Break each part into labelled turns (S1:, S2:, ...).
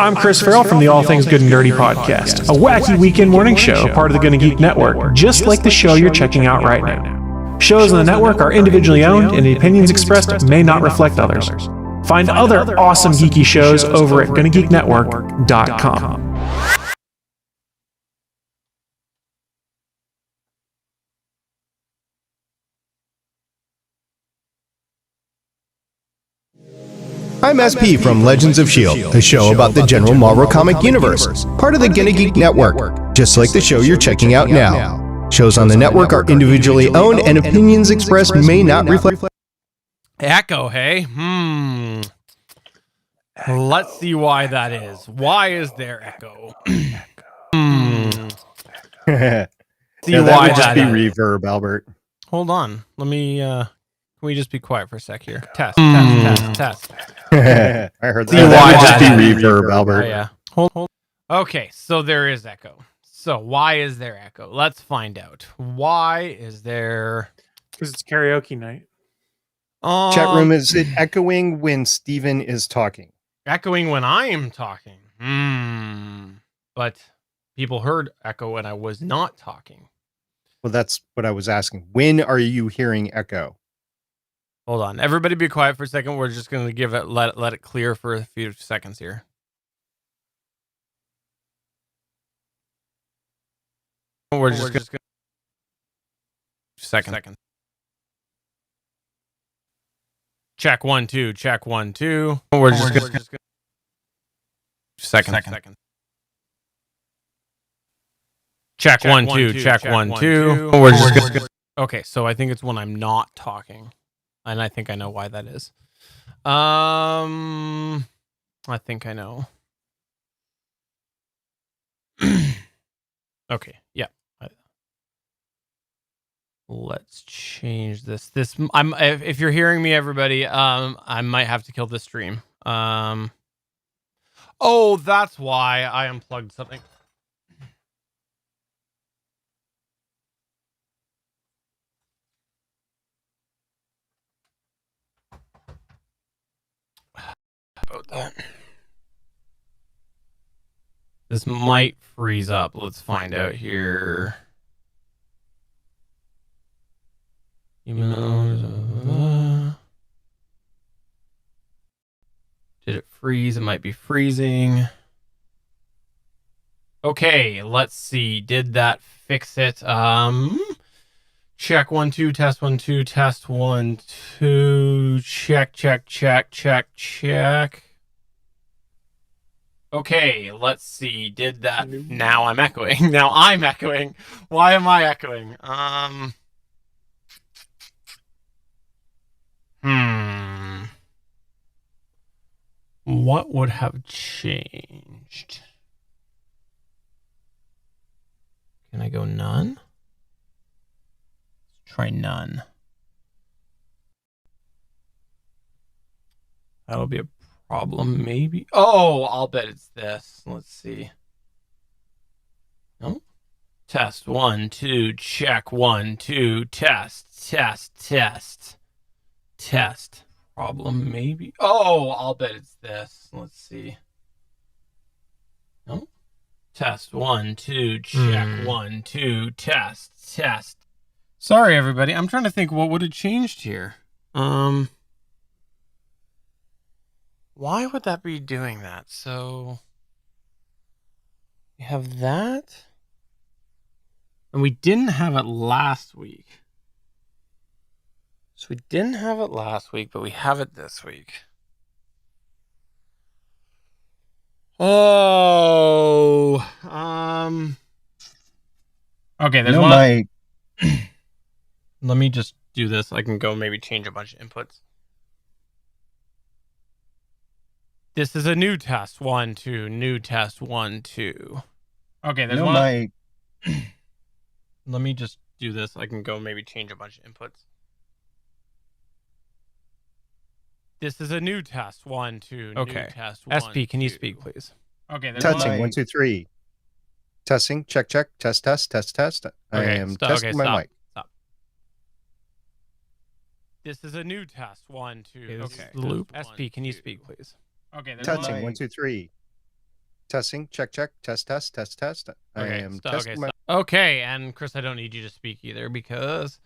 S1: I'm Chris Farrell from the All Things Good and Dirty podcast, a wacky weekend morning show, part of the Gonna Geek Network, just like the show you're checking out right now. Shows on the network are individually owned, and the opinions expressed may not reflect others. Find other awesome geeky shows over at GonnaGeekNetwork.com.
S2: I'm SP from Legends of S.H.I.E.L.D., a show about the general Marvel comic universe, part of the Gonna Geek Network, just like the show you're checking out now. Shows on the network are individually owned, and opinions expressed may not reflect...
S3: Echo, hey? Let's see why that is. Why is there echo? See
S2: that
S3: why
S2: would just be
S3: that is.
S2: reverb, Albert.
S3: Hold on. Let me, can we just be quiet for a sec here? Test.
S2: I heard
S3: See
S2: that.
S3: why
S2: That would just be
S3: that
S2: reverb, Albert.
S3: Oh, yeah. Hold. Okay, so there is echo. So why is there echo? Let's find out. Why is there...
S1: Because it's karaoke night.
S2: Chat room, is it echoing when Steven is talking?
S3: Echoing when I am talking. But people heard echo when I was not talking.
S2: Well, that's what I was asking. When are you hearing echo?
S3: Hold on. Everybody be quiet for a second. We're just going to give it let it clear for a few seconds here. We're just going to second. Check 1 2, check 1 2. We're just going to second. Check 1 2, check 1 2. We're just going to Okay, so I think it's when I'm not talking. And I think I know why that is. I think I know. Okay, yeah. Let's change this. If you're hearing me, everybody, I might have to kill this stream. Oh, that's why I unplugged something. About that. This might freeze up. Let's find out here. Did it freeze? It might be freezing. Okay, let's see. Did that fix it? Check 1 2, test 1 2, test 1 2. Check. Okay, let's see. Did that? Now I'm echoing. Now I'm echoing. Why am I echoing? What would have changed? Can I go none? Let's try none. That'll be a problem, maybe. Oh, I'll bet it's this. Let's see. No. Test 1 2, check 1 2, test. Problem, maybe. Oh, I'll bet it's this. Let's see. No. Test 1 2, check 1 2, test. Sorry, everybody. I'm trying to think what would have changed here. Why would that be doing that? So we have that. And we didn't have it last week. So we didn't have it last week, but we have it this week. Oh, okay, there's one. Let me just do this. I can go maybe change a bunch of inputs. This is a new test. 1 2, new test 1 2. Okay, there's one. Let me just do this. I can go maybe change a bunch of inputs. This is a new test. 1 2. Okay. New test 1. SP, can you speak, please? Okay.
S2: Testing 1 2 3. Testing. Check. Test. I am testing my mic.
S3: Stop. This is a new test. 1 2.
S1: Okay.
S3: Loop. SP, can you speak, please? Okay.
S2: Testing 1 2 3. Testing. Check. Test.
S3: Okay,
S2: am
S3: stop,
S2: testing
S3: okay,
S2: my.
S3: stop. Okay, and Chris, I don't need you to speak either because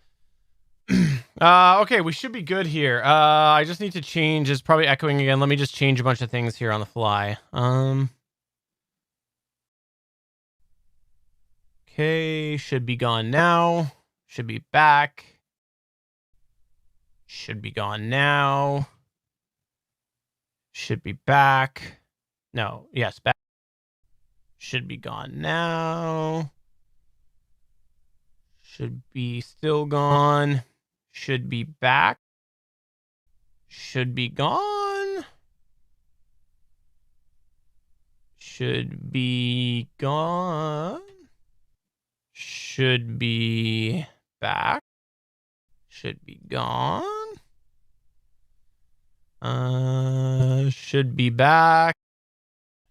S3: okay, we should be good here. I just need to change. It's probably echoing again. Let me just change a bunch of things here on the fly. Okay, should be gone now. Should be back. Should be gone now. Should be back. No, yes, back. Should be gone now. Should be still gone. Should be back. Should be gone. Should be gone. Should be back. Should be gone. Should be back.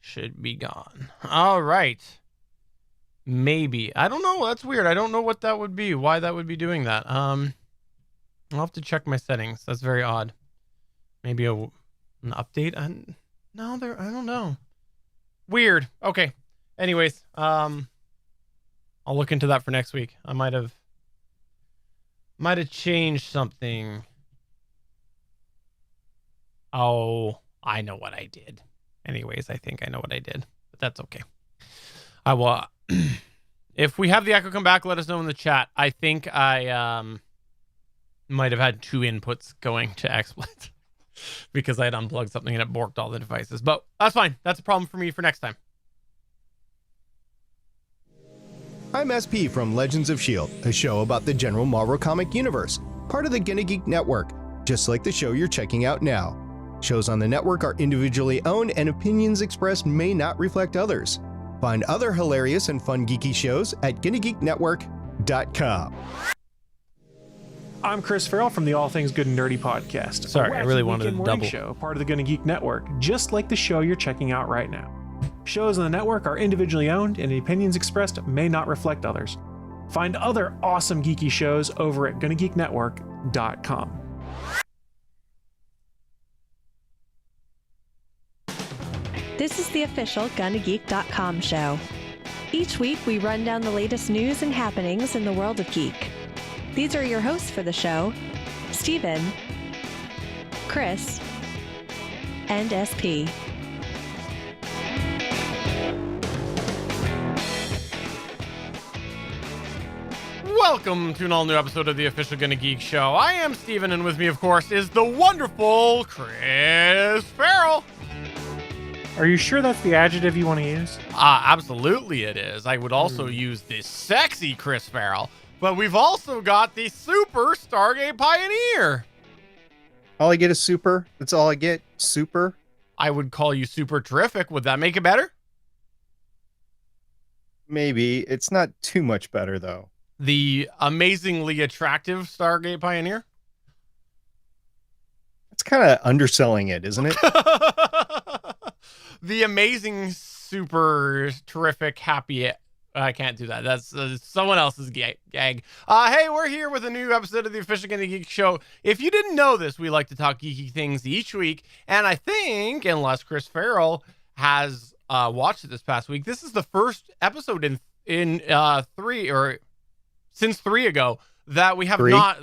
S3: Should be gone. All right. Maybe. I don't know. That's weird. I don't know what that would be. Why that would be doing that. I'll have to check my settings. That's very odd. Maybe an update. No, there. I don't know. Weird. Okay. Anyways, I'll look into that for next week. I might have changed something. Oh, I know what I did. Anyways, I think I know what I did, but that's okay. I will. If we have the echo come back, let us know in the chat. I think I might have had 2 inputs going to XSplit because I had unplugged something and it borked all the devices. But that's fine. That's a problem for me for next time.
S2: I'm SP from Legends of S.H.I.E.L.D., a show about the general Marvel comic universe, part of the Gonna Geek Network, just like the show you're checking out now. Shows on the network are individually owned and opinions expressed may not reflect others. Find other hilarious and fun geeky shows at GonnaGeekNetwork.com.
S1: I'm Chris Farrell from the All Things Good and Nerdy podcast.
S3: Sorry, I really wanted
S1: a
S3: to double.
S1: Show, part of the Gonna Geek Network, just like the show you're checking out right now. Shows on the network are individually owned, and the opinions expressed may not reflect others. Find other awesome geeky shows over at GonnaGeekNetwork.com.
S4: This is the official GonnaGeek.com show. Each week, we run down the latest news and happenings in the world of geek. These are your hosts for the show, Steven, Chris, and SP.
S3: Welcome to an all-new episode of the official Gonna Geek Show. I am Steven, and with me, of course, is the wonderful Chris Farrell.
S1: Are you sure that's the adjective you want to use?
S3: Absolutely it is. I would also use the sexy Chris Farrell, but we've also got the super Stargate Pioneer.
S2: All I get is super. That's all I get. Super.
S3: I would call you super terrific. Would that make it better?
S2: Maybe. It's not too much better, though.
S3: The amazingly attractive Stargate Pioneer?
S2: It's kind of underselling it, isn't it?
S3: The amazing, super terrific, happy. I can't do that. That's someone else's gag. Hey, we're here with a new episode of the official Gonna Geek Show. If you didn't know this, we like to talk geeky things each week. And I think, unless Chris Farrell has watched it this past week, this is the first episode in 3 or since 3 ago that we have not.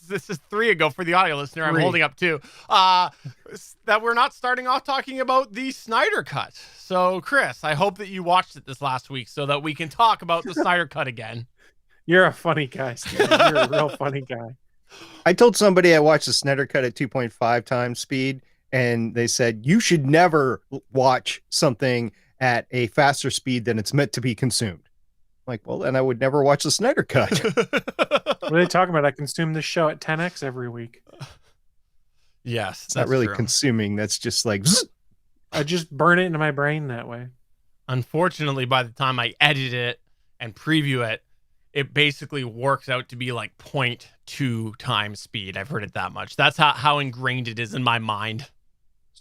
S3: This is 3 ago for the audio listener. I'm holding up 2. That we're not starting off talking about the Snyder Cut. So, Chris, I hope that you watched it this last week so that we can talk about the Snyder Cut again.
S1: You're a funny guy, Steve. You're a real funny guy.
S2: I told somebody I watched the Snyder Cut at 2.5 times speed, and they said, you should never watch something at a faster speed than it's meant to be consumed. I'm like, well, then I would never watch the Snyder Cut.
S1: What are they talking about? I consume this show at 10x every week.
S3: Yes,
S2: it's not really true. Consuming. That's just like,
S1: I just burn it into my brain that way.
S3: Unfortunately, by the time I edit it and preview it, it basically works out to be like 0.2 times speed. I've heard it that much. That's how ingrained it is in my mind.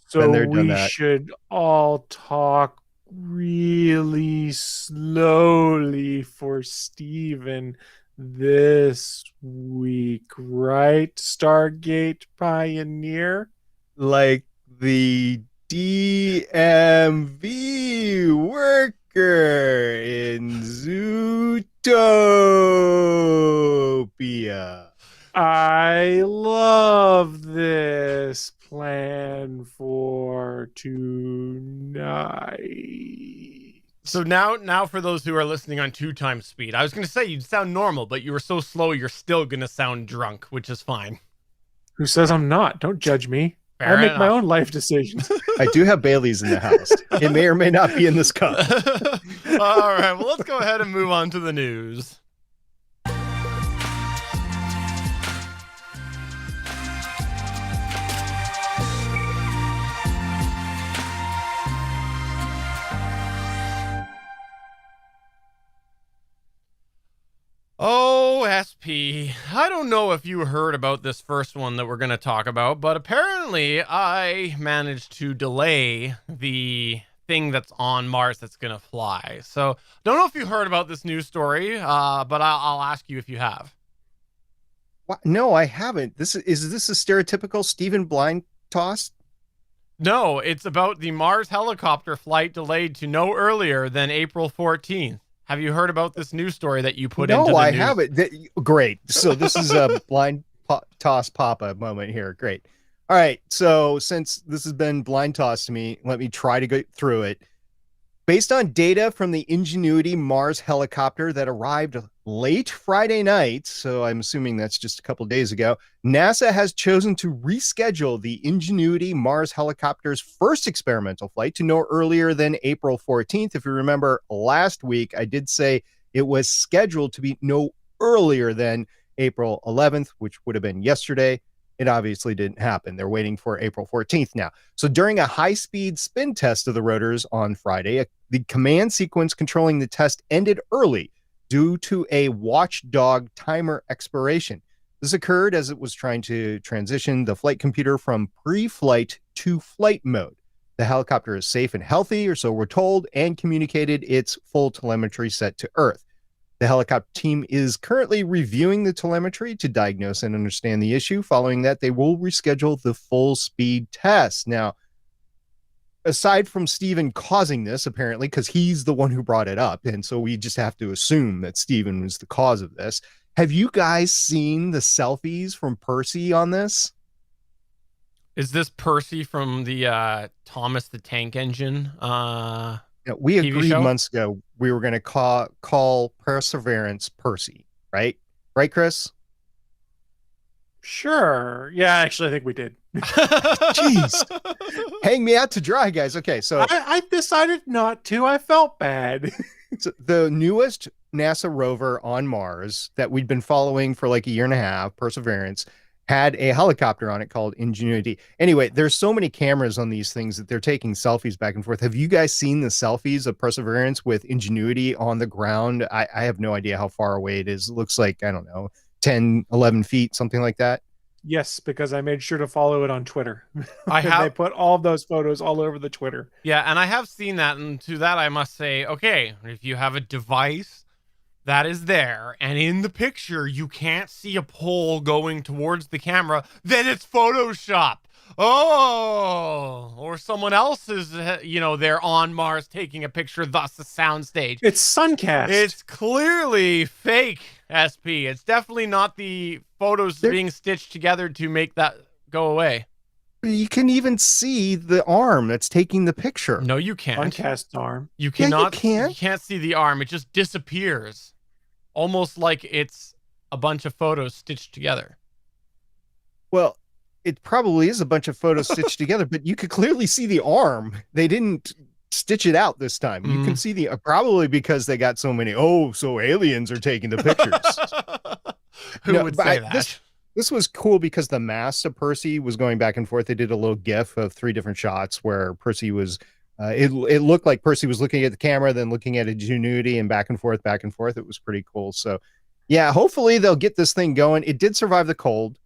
S1: So we should all talk really slowly for Steven this week, right? Stargate Pioneer?
S2: Like the DMV worker in Zootopia.
S1: I love this plan for tonight.
S3: So now for those who are listening on 2 times speed, I was going to say you'd sound normal, but you were so slow you're still going to sound drunk, which is fine.
S1: Who says I'm not? Don't judge me.
S3: Fair
S1: I make my
S3: enough.
S1: own life decisions.
S2: I do have Bailey's in the house. It may or may not be in this cup.
S3: All right, well, let's go ahead and move on to the news. Oh, SP. I don't know if you heard about this first one that we're going to talk about, but apparently I managed to delay the thing that's on Mars that's going to fly. So, don't know if you heard about this news story, but I'll ask you if you have.
S2: What? No, I haven't. Is this a stereotypical Stephen Blind toss?
S3: No, it's about the Mars helicopter flight delayed to no earlier than April 14th. Have you heard about this news story that you put into the
S2: No, I
S3: news?
S2: haven't. Great. So this is a blind toss Papa moment here. Great. All right. So since this has been blind toss to me, let me try to go through it. Based on data from the Ingenuity Mars helicopter that arrived late Friday night, so I'm assuming that's just a couple of days ago, NASA has chosen to reschedule the Ingenuity Mars helicopter's first experimental flight to no earlier than April 14th. If you remember last week, I did say it was scheduled to be no earlier than April 11th, which would have been yesterday. It obviously didn't happen. They're waiting for April 14th now. So during a high-speed spin test of the rotors on Friday, the command sequence controlling the test ended early due to a watchdog timer expiration. This occurred as it was trying to transition the flight computer from pre-flight to flight mode. The helicopter is safe and healthy, or so we're told, and communicated its full telemetry set to Earth. The helicopter team is currently reviewing the telemetry to diagnose and understand the issue. Following that, they will reschedule the full speed test. Now, aside from Stephen causing this, apparently, because he's the one who brought it up, and so we just have to assume that Stephen was the cause of this. Have you guys seen the selfies from Percy on this?
S3: Is this Percy from the Thomas the Tank Engine?
S2: We
S3: TV
S2: agreed
S3: show?
S2: months ago we were going to call Perseverance Percy, right? Right, Chris?
S1: Sure. Yeah, actually, I think we did.
S2: Jeez. Hang me out to dry, guys. Okay, so
S1: I decided not to. I felt bad.
S2: So the newest NASA rover on Mars that we'd been following for like a year and a half, Perseverance, had a helicopter on it called Ingenuity. Anyway, there's so many cameras on these things that they're taking selfies back and forth. Have you guys seen the selfies of Perseverance with Ingenuity on the ground? I have no idea how far away it is. It looks like, I don't know, 10, 11 feet, something like that.
S1: Yes, because I made sure to follow it on Twitter.
S3: I
S1: And
S3: have-
S1: they put all of those photos all over the Twitter.
S3: Yeah, and I have seen that, and to that I must say, okay, if you have a device that is there, and in the picture you can't see a pole going towards the camera, then it's Photoshop. Oh, or someone else is, they're on Mars taking a picture, thus a soundstage.
S1: It's Suncast.
S3: It's clearly fake, SP. It's definitely not the photos being stitched together to make that go away.
S2: You can even see the arm that's taking the picture.
S3: No, you can't.
S1: Suncast's arm.
S3: You
S2: Yeah, you
S3: cannot.
S2: can.
S3: You can't see the arm. It just disappears, almost like it's a bunch of photos stitched together.
S2: Well, it probably is a bunch of photos stitched together, but you could clearly see the arm. They didn't stitch it out this time. You can see the probably because they got so many. Oh, so aliens are taking the pictures.
S3: Who
S2: No,
S3: would
S2: but
S3: say that?
S2: This was cool because the mask of Percy was going back and forth. They did a little GIF of 3 different shots where Percy was. It looked like Percy was looking at the camera, then looking at Ingenuity, and back and forth, back and forth. It was pretty cool. So, yeah, hopefully they'll get this thing going. It did survive the cold.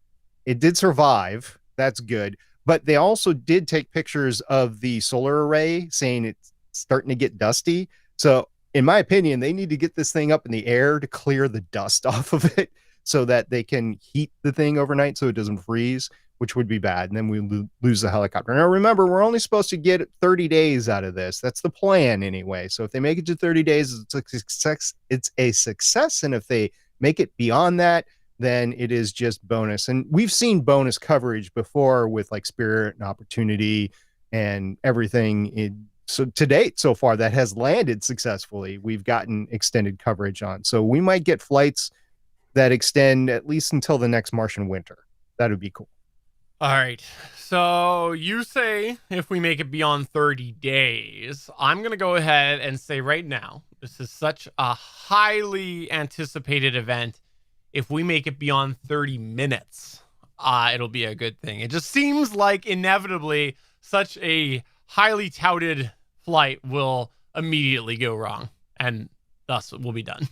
S2: It did survive. That's good. But they also did take pictures of the solar array, saying it's starting to get dusty. So, in my opinion, they need to get this thing up in the air to clear the dust off of it, so that they can heat the thing overnight so it doesn't freeze. which would be bad. And then we lose the helicopter. Now, remember, we're only supposed to get 30 days out of this. That's the plan anyway. So if they make it to 30 days, it's a success. It's a success. And if they make it beyond that, then it is just bonus. And we've seen bonus coverage before with like Spirit and Opportunity and everything. So to date, so far, that has landed successfully. We've gotten extended coverage on. So we might get flights that extend at least until the next Martian winter. That would be cool.
S3: All right. So you say if we make it beyond 30 days, I'm going to go ahead and say right now, this is such a highly anticipated event. If we make it beyond 30 minutes, it'll be a good thing. It just seems like inevitably such a highly touted flight will immediately go wrong, and thus we'll be done.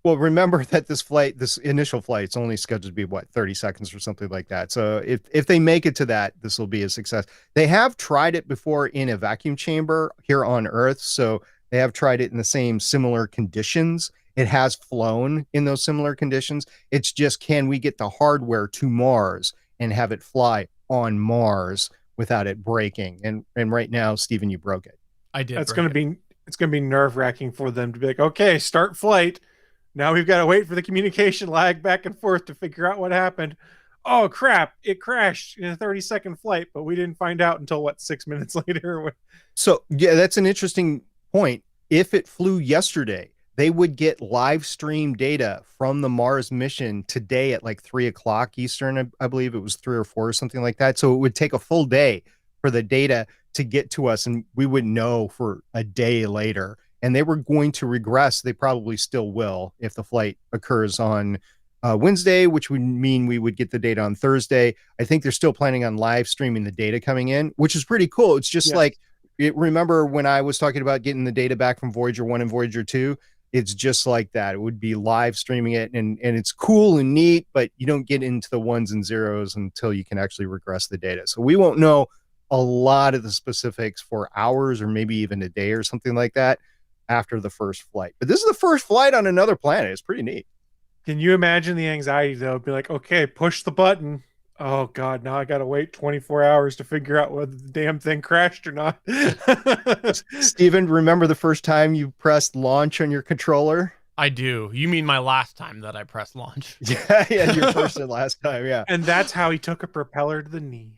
S2: Well, remember that this initial flight's only scheduled to be 30 seconds or something like that. So if they make it to that, this will be a success. They have tried it before in a vacuum chamber here on Earth. So they have tried it in the same similar conditions. It has flown in those similar conditions. It's just, can we get the hardware to Mars and have it fly on Mars without it breaking? And right now, Stephen, you broke it.
S3: I did.
S1: It's going to be nerve-wracking for them to be like, okay, start flight. Now we've got to wait for the communication lag back and forth to figure out what happened. Oh, crap. It crashed in a 30-second flight, but we didn't find out until, 6 minutes later?
S2: So, yeah, that's an interesting point. If it flew yesterday, they would get live stream data from the Mars mission today at 3 o'clock Eastern. I believe it was 3 or 4 or something like that. So it would take a full day for the data to get to us, and we would know for a day later. And they were going to regress. They probably still will if the flight occurs on Wednesday, which would mean we would get the data on Thursday. I think they're still planning on live streaming the data coming in, which is pretty cool. It's just remember when I was talking about getting the data back from Voyager 1 and Voyager 2? It's just like that. It would be live streaming it, and it's cool and neat, but you don't get into the ones and zeros until you can actually regress the data. So we won't know a lot of the specifics for hours or maybe even a day or something like that after the first flight. But this is the first flight on another planet. It's pretty neat.
S1: Can you imagine the anxiety, though? Be like, okay, push the button. Oh, God, now I got to wait 24 hours to figure out whether the damn thing crashed or not.
S2: Steven, remember the first time you pressed launch on your controller?
S3: I do. You mean my last time that I pressed launch?
S2: Yeah, your first and last time, yeah.
S1: And that's how he took a propeller to the knee.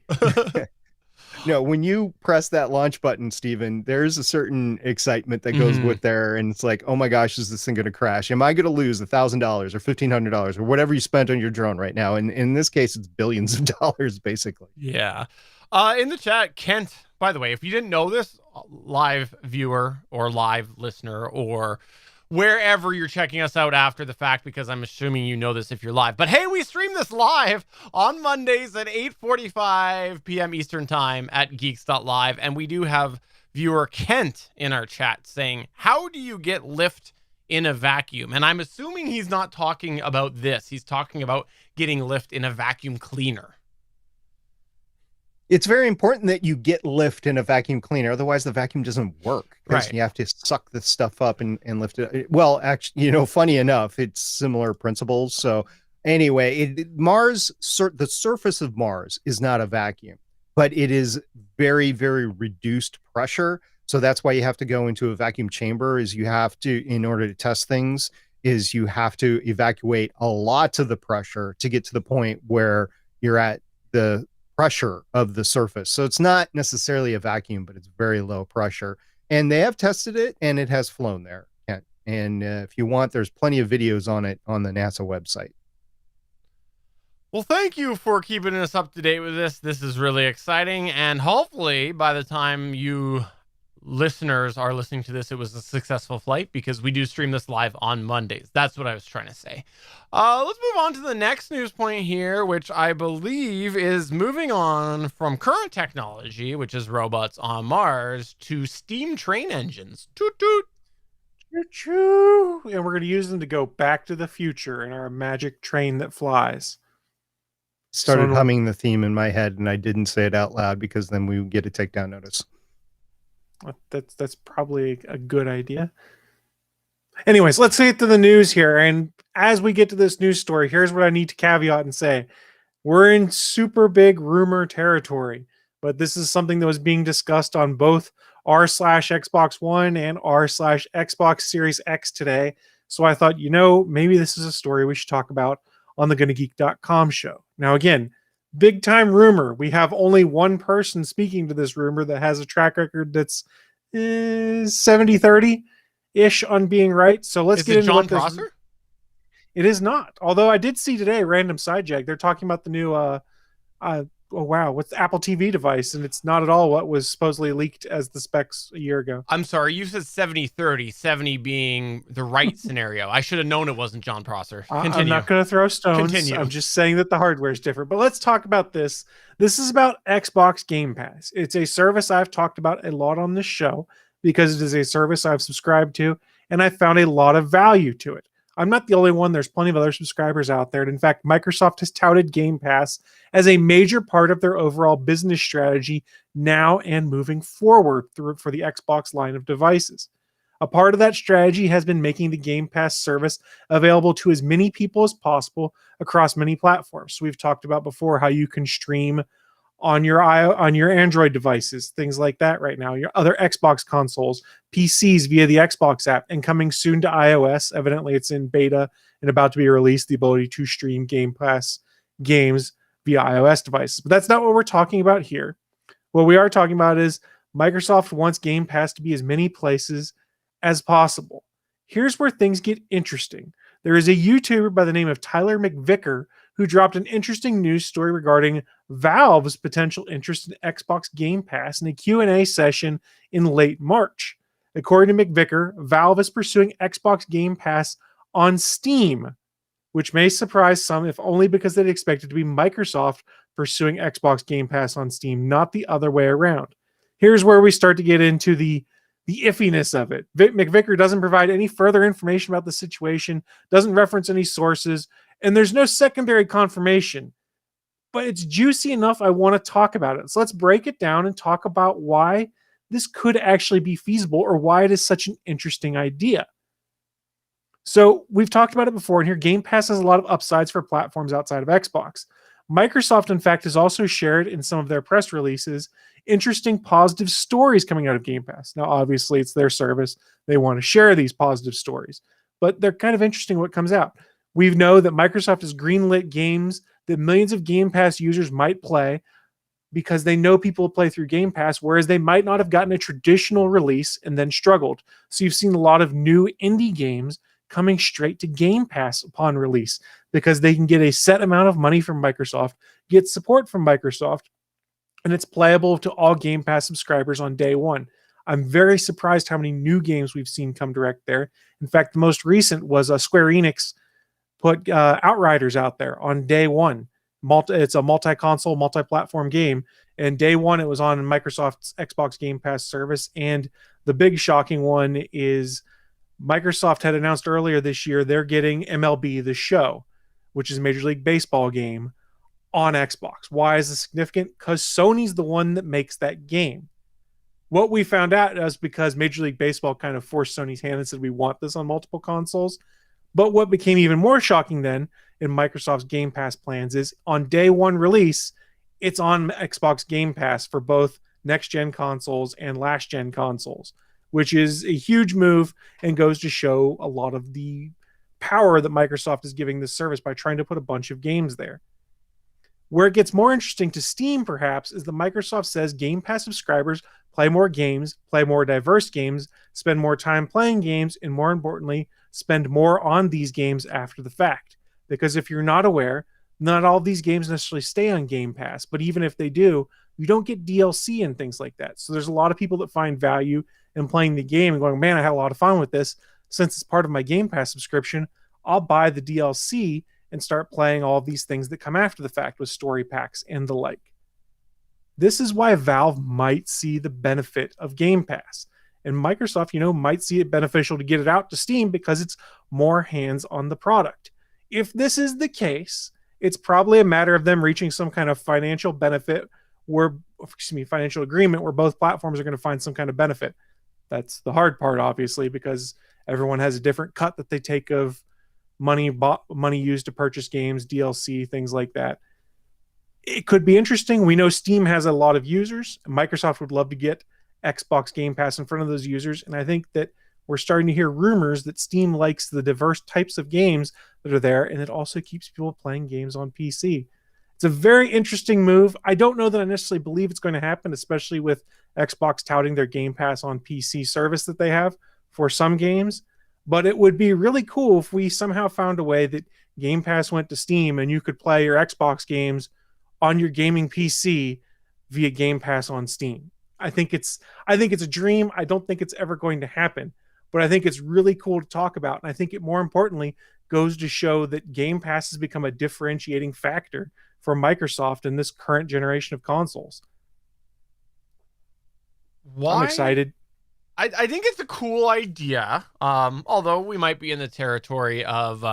S2: No, when you press that launch button, Steven, there's a certain excitement that goes with there. And it's like, oh my gosh, is this thing going to crash? Am I going to lose $1,000 or $1,500 or whatever you spent on your drone right now? And in this case, it's billions of dollars, basically.
S3: Yeah. In the chat, Kent, by the way, if you didn't know this, live viewer or live listener or wherever you're checking us out after the fact, because I'm assuming you know this if you're live. But hey, we stream this live on Mondays at 8:45 p.m. Eastern time at geeks.live. And we do have viewer Kent in our chat saying, how do you get lift in a vacuum? And I'm assuming he's not talking about this. He's talking about getting lift in a vacuum cleaner.
S2: It's very important that you get lift in a vacuum cleaner. Otherwise, the vacuum doesn't work.
S3: Right.
S2: You have to suck the stuff up and lift it. Well, actually, funny enough, it's similar principles. So anyway, the surface of Mars is not a vacuum, but it is very, very reduced pressure. So that's why you have to go into a vacuum chamber. In order to test things, you have to evacuate a lot of the pressure to get to the point where you're at the pressure of the surface. So it's not necessarily a vacuum, but it's very low pressure. And they have tested it, and it has flown there. And if you want, there's plenty of videos on it on the NASA website.
S3: Well, thank you for keeping us up to date with this. This is really exciting. And hopefully, by the time you listeners are listening to this, it was a successful flight, because we do stream this live on Mondays. That's what I was trying to say. Let's move on to the next news point here, which I believe is moving on from current technology, which is robots on Mars, to steam train engines. Toot toot.
S1: Choo-choo. And we're going to use them to go back to the future in our magic train that flies.
S2: Started humming the theme in my head, and I didn't say it out loud because then we would get a takedown notice.
S1: That's probably a good idea. Anyways, let's get to the news here. And as we get to this news story, here's what I need to caveat and say. We're in super big rumor territory, but this is something that was being discussed on both r/Xbox One and r/Xbox Series X today. So I thought, maybe this is a story we should talk about on the GonnaGeek.com show. Now, again, big time rumor. We have only one person speaking to this rumor that has a track record that's 70-30 ish on being right. So let's get into
S3: John
S1: what this.
S3: Prosser?
S1: It is not. Although I did see today, random side jag, they're talking about the new what's the Apple TV device, and it's not at all what was supposedly leaked as the specs a year ago.
S3: I'm sorry, you said 70-30, 70 being the right scenario. I should have known it wasn't John Prosser. Continue.
S1: I'm not going to throw stones.
S3: Continue.
S1: I'm just saying that the hardware is different. But let's talk about this. This is about Xbox Game Pass. It's a service I've talked about a lot on this show because it is a service I've subscribed to, and I found a lot of value to it. I'm not the only one. There's plenty of other subscribers out there. And in fact, Microsoft has touted Game Pass as a major part of their overall business strategy now and moving forward for the Xbox line of devices. A part of that strategy has been making the Game Pass service available to as many people as possible across many platforms. So we've talked about before how you can stream on your Android devices, things like that right now, your other Xbox consoles, PCs via the Xbox app, and coming soon to iOS. Evidently, it's in beta and about to be released, the ability to stream Game Pass games via iOS devices. But that's not what we're talking about here. What we are talking about is Microsoft wants Game Pass to be as many places as possible. Here's where things get interesting. There is a YouTuber by the name of Tyler McVicker who dropped an interesting news story regarding Valve's potential interest in Xbox Game Pass in a Q&A session in late March. According to McVicker, Valve is pursuing Xbox Game Pass on Steam, which may surprise some, if only because they'd expect it to be Microsoft pursuing Xbox Game Pass on Steam, not the other way around. Here's where we start to get into the iffiness of it. McVicker doesn't provide any further information about the situation, doesn't reference any sources, and there's no secondary confirmation. But it's juicy enough I want to talk about it. So let's break it down and talk about why this could actually be feasible or why it is such an interesting idea. So we've talked about it before, and here Game Pass has a lot of upsides for platforms outside of Xbox. Microsoft, in fact, has also shared in some of their press releases interesting positive stories coming out of Game Pass. Now, obviously, it's their service. They want to share these positive stories, but they're kind of interesting what comes out. We know that Microsoft has greenlit games that millions of Game Pass users might play because they know people play through Game Pass, whereas they might not have gotten a traditional release and then struggled. So you've seen a lot of new indie games coming straight to Game Pass upon release because they can get a set amount of money from Microsoft, get support from Microsoft, and it's playable to all Game Pass subscribers on day one. I'm very surprised how many new games we've seen come direct there. In fact, the most recent was Square Enix put Outriders out there on day one. It's a multi-console, multi-platform game. And day one, it was on Microsoft's Xbox Game Pass service. And the big shocking one is Microsoft had announced earlier this year they're getting MLB The Show, which is a Major League Baseball game, on Xbox. Why is this significant? Because Sony's the one that makes that game. What we found out is because Major League Baseball kind of forced Sony's hand and said, we want this on multiple consoles. But what became even more shocking then in Microsoft's Game Pass plans is on day one release, it's on Xbox Game Pass for both next-gen consoles and last-gen consoles, which is a huge move and goes to show a lot of the power that Microsoft is giving this service by trying to put a bunch of games there. Where it gets more interesting to Steam, perhaps, is that Microsoft says Game Pass subscribers play more games, play more diverse games, spend more time playing games, and more importantly, spend more on these games after the fact. Because if you're not aware, not all of these games necessarily stay on Game Pass, but even if they do, you don't get DLC and things like that. So there's a lot of people that find value in playing the game and going, man, I had a lot of fun with this. Since it's part of my Game Pass subscription, I'll buy the DLC and start playing all of these things that come after the fact with story packs and the like. This is why Valve might see the benefit of Game Pass. And Microsoft, might see it beneficial to get it out to Steam because it's more hands on the product. If this is the case, it's probably a matter of them reaching some kind of financial benefit financial agreement where both platforms are going to find some kind of benefit. That's the hard part, obviously, because everyone has a different cut that they take of money used to purchase games, DLC, things like that. it could be interesting. We know Steam has a lot of users. Microsoft would love to get Xbox Game Pass in front of those users. And I think that we're starting to hear rumors that Steam likes the diverse types of games that are there, and it also keeps people playing games on PC. It's a very interesting move. I don't know that I necessarily believe it's going to happen, especially with Xbox touting their Game Pass on PC service that they have for some games. But it would be really cool if we somehow found a way that Game Pass went to Steam and you could play your Xbox games on your gaming PC via Game Pass on Steam. I think it's a dream. I don't think it's ever going to happen, but I think it's really cool to talk about. And I think it more importantly goes to show that Game Pass has become a differentiating factor for Microsoft in this current generation of consoles.
S3: Why?
S1: I'm excited.
S3: I think it's a cool idea. Although we might be in the territory of,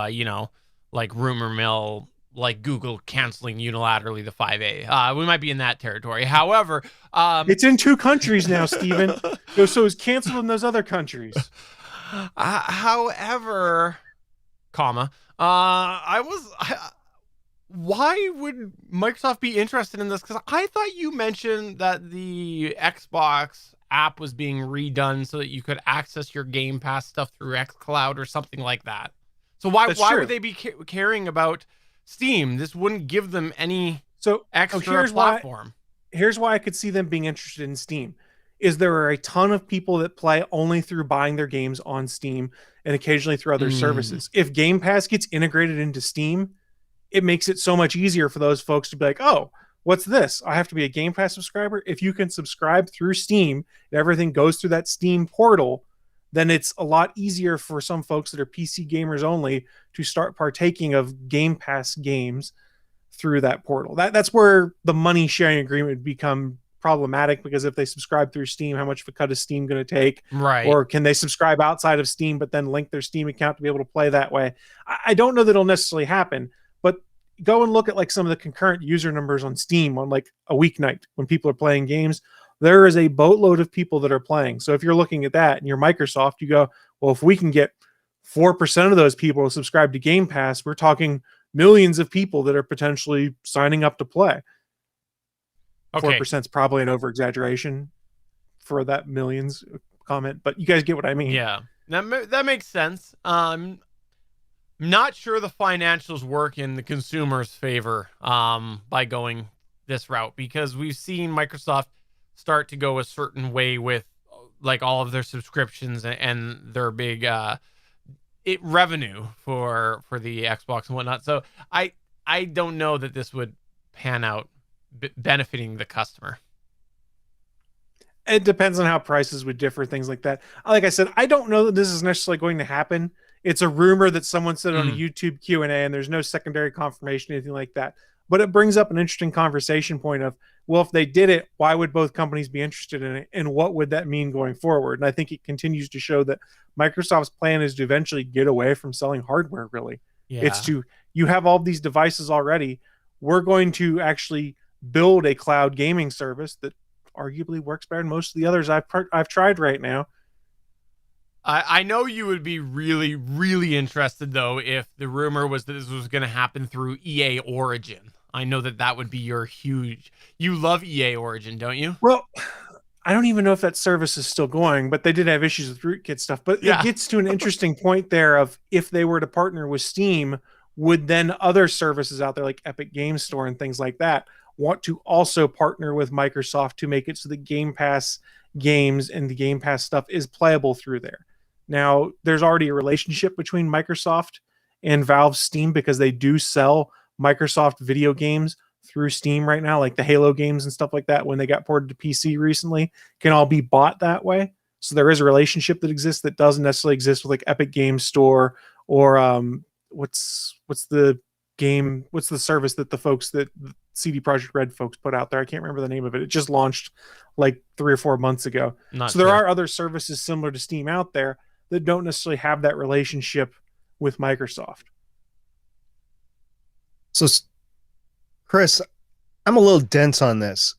S3: like rumor mill, like Google canceling unilaterally the 5A. We might be in that territory. However,
S1: it's in 2 countries now, Steven. So it's canceled in those other countries.
S3: However, why would Microsoft be interested in this? Because I thought you mentioned that the Xbox app was being redone so that you could access your Game Pass stuff through xCloud or something like that. So why would they be caring about Steam? This wouldn't give them any extra platform.
S1: Here's why I could see them being interested in Steam. Is there are a ton of people that play only through buying their games on Steam and occasionally through other services. If Game Pass gets integrated into Steam, it makes it so much easier for those folks to be like, oh, what's this? I have to be a Game Pass subscriber. If you can subscribe through Steam and everything goes through that Steam portal, then it's a lot easier for some folks that are PC gamers only to start partaking of Game Pass games through that portal. That's where the money sharing agreement would become problematic, because if they subscribe through Steam, how much of a cut is Steam going to take?
S3: Right.
S1: Or can they subscribe outside of Steam but then link their Steam account to be able to play that way? I don't know that it'll necessarily happen, but go and look at like some of the concurrent user numbers on Steam on like a weeknight when people are playing games. There is a boatload of people that are playing. So if you're looking at that and you're Microsoft, you go, well, if we can get 4% of those people to subscribe to Game Pass, we're talking millions of people that are potentially signing up to play. Okay. 4% is probably an over-exaggeration for that millions comment, but you guys get what I mean.
S3: Yeah, that makes sense. Not sure the financials work in the consumer's favor by going this route, because we've seen Microsoft start to go a certain way with like all of their subscriptions and their big revenue for the Xbox and whatnot. So I don't know that this would pan out benefiting the customer.
S1: It depends on how prices would differ, things like that. Like I said, I don't know that this is necessarily going to happen. It's a rumor that someone said on a YouTube Q&A, and there's no secondary confirmation, anything like that. But it brings up an interesting conversation point of, well, if they did it, why would both companies be interested in it? And what would that mean going forward? And I think it continues to show that Microsoft's plan is to eventually get away from selling hardware, really. Yeah. It's to, you have all these devices already. We're going to actually build a cloud gaming service that arguably works better than most of the others I've tried right now.
S3: I know you would be really, really interested, though, if the rumor was that this was going to happen through EA Origin. I know that would be your huge... You love EA Origin, don't you?
S1: Well, I don't even know if that service is still going, but they did have issues with rootkit stuff. But it gets to an interesting point there of, if they were to partner with Steam, would then other services out there like Epic Games Store and things like that want to also partner with Microsoft to make it so that Game Pass games and the Game Pass stuff is playable through there? Now, there's already a relationship between Microsoft and Valve Steam, because they do sell Microsoft video games through Steam right now, like the Halo games and stuff like that, when they got ported to PC recently, can all be bought that way. So there is a relationship that exists that doesn't necessarily exist with like Epic Games Store or what's the service that the folks that CD Projekt Red folks put out there. I can't remember the name of it. It just launched like 3 or 4 months ago. There are other services similar to Steam out there that don't necessarily have that relationship with Microsoft.
S2: So, Chris, I'm a little dense on this.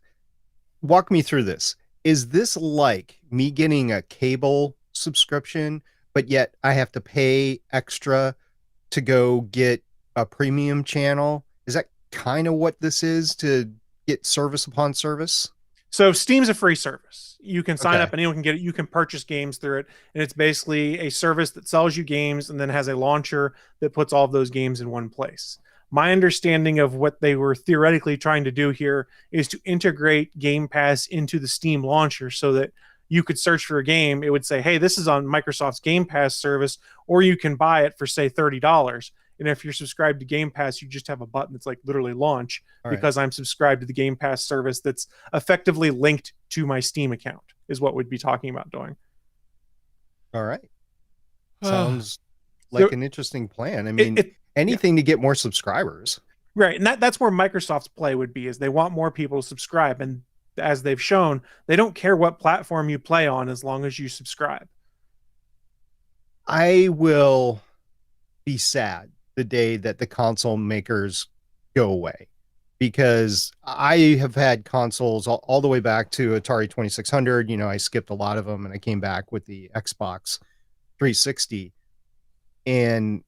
S2: Walk me through this. Is this like me getting a cable subscription, but yet I have to pay extra to go get a premium channel? Is that kind of what this is to get service upon service?
S1: So Steam's a free service. You can sign
S2: Okay.
S1: up, anyone can get it. You can purchase games through it, and it's basically a service that sells you games and then has a launcher that puts all of those games in one place. My understanding of what they were theoretically trying to do here is to integrate Game Pass into the Steam launcher so that you could search for a game. It would say, hey, this is on Microsoft's Game Pass service, or you can buy it for, say, $30. And if you're subscribed to Game Pass, you just have a button that's like literally launch,
S2: All right.
S1: because I'm subscribed to the Game Pass service that's effectively linked to my Steam account, is what we'd be talking about doing.
S2: All right. Sounds like an interesting plan. I mean, anything to get more subscribers.
S1: Right. And that's where Microsoft's play would be, is they want more people to subscribe. And as they've shown, they don't care what platform you play on as long as you subscribe.
S2: I will be sad the day that the console makers go away, because I have had consoles all the way back to Atari 2600. You know, I skipped a lot of them and I came back with the Xbox 360, and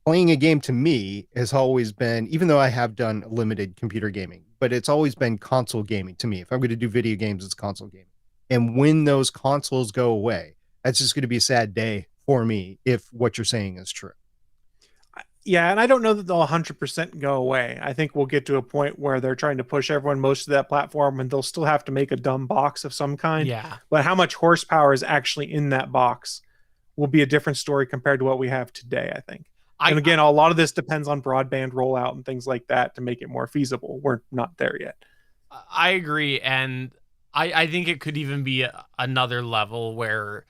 S2: playing a game to me has always been, even though I have done limited computer gaming, but it's always been console gaming to me. If I'm going to do video games, it's console gaming. And when those consoles go away, that's just going to be a sad day for me if what you're saying is true.
S1: Yeah, and I don't know that they'll 100% go away. I think we'll get to a point where they're trying to push everyone most of that platform, and they'll still have to make a dumb box of some kind.
S3: Yeah.
S1: But how much horsepower is actually in that box will be a different story compared to what we have today, I think. And again, a lot of this depends on broadband rollout and things like that to make it more feasible. We're not there yet.
S3: I agree. And I think it could even be another level where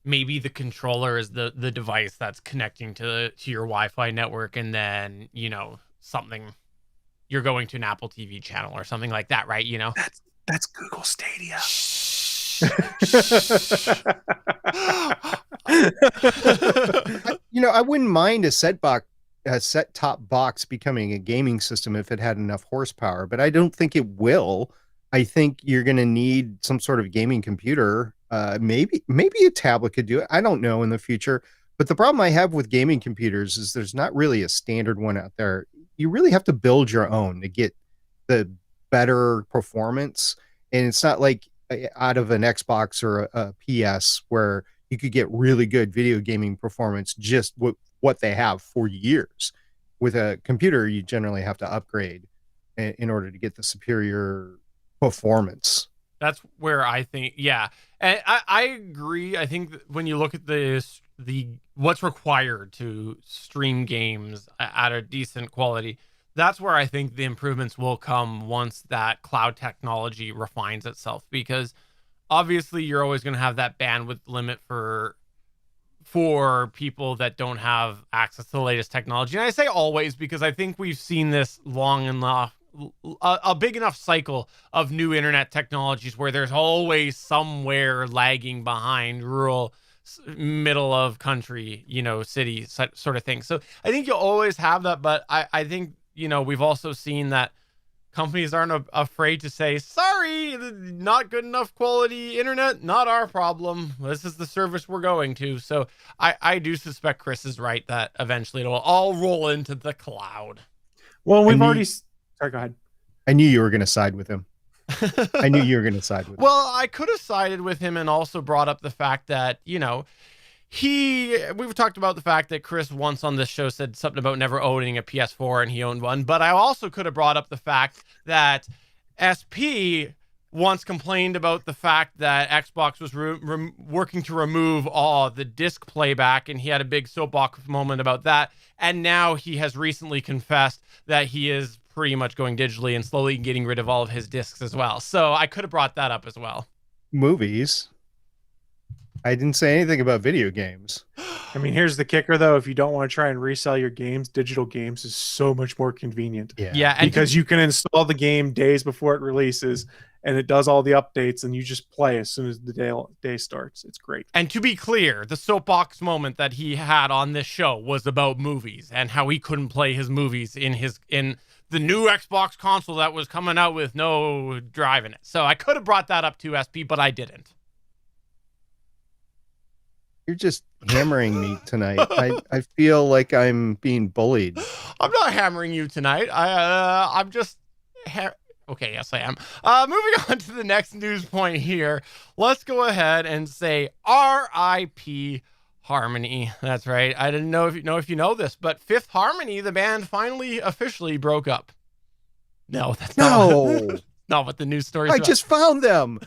S3: maybe the controller is the device that's connecting to your Wi-Fi network, and then, you know, something, you're going to an Apple TV channel or something like that, right? You know,
S1: that's Google Stadia.
S2: You know, I wouldn't mind a set-top box becoming a gaming system if it had enough horsepower, but I don't think it will. I think you're going to need some sort of gaming computer. Maybe a tablet could do it. I don't know in the future. But the problem I have with gaming computers is there's not really a standard one out there. You really have to build your own to get the better performance. And it's not like out of an Xbox or a PS where you could get really good video gaming performance just with what they have for years. With a computer, you generally have to upgrade in order to get the superior performance.
S3: That's where I think, yeah, and I agree. I think that when you look at the what's required to stream games at a decent quality, that's where I think the improvements will come once that cloud technology refines itself. Because obviously, you're always going to have that bandwidth limit for people that don't have access to the latest technology. And I say always because I think we've seen this long enough. A big enough cycle of new internet technologies where there's always somewhere lagging behind rural, middle of country, you know, city sort of thing. So I think you'll always have that. But I think, you know, we've also seen that companies aren't afraid to say, sorry, not good enough quality internet, not our problem. This is the service we're going to. So I do suspect Chris is right that eventually it'll all roll into the cloud.
S1: Well, we've already... Sorry, go ahead.
S2: I knew you were going to side with him. I knew you were going to side with him.
S3: Well, I could have sided with him and also brought up the fact that, you know, we've talked about the fact that Chris once on this show said something about never owning a PS4 and he owned one. But I also could have brought up the fact that SP once complained about the fact that Xbox was working to remove all the disc playback, and he had a big soapbox moment about that. And now he has recently confessed that he is pretty much going digitally and slowly getting rid of all of his discs as well. So I could have brought that up as well.
S2: Movies. I didn't say anything about video games.
S1: I mean, here's the kicker, though. If you don't want to try and resell your games, digital games is so much more convenient.
S3: Yeah,
S1: because you can install the game days before it releases, and it does all the updates, and you just play as soon as the day starts. It's great.
S3: And to be clear, the soapbox moment that he had on this show was about movies and how he couldn't play his movies in the new Xbox console that was coming out with no drive in it. So I could have brought that up to SP, but I didn't.
S2: You're just hammering me tonight. I feel like I'm being bullied.
S3: I'm not hammering you tonight. I'm just okay, yes I am. Moving on to the next news point here. Let's go ahead and say R.I.P. Harmony. That's right. I didn't know if you know this, but Fifth Harmony, the band, finally officially broke up. No, that's not what the news story is.
S2: I just found them.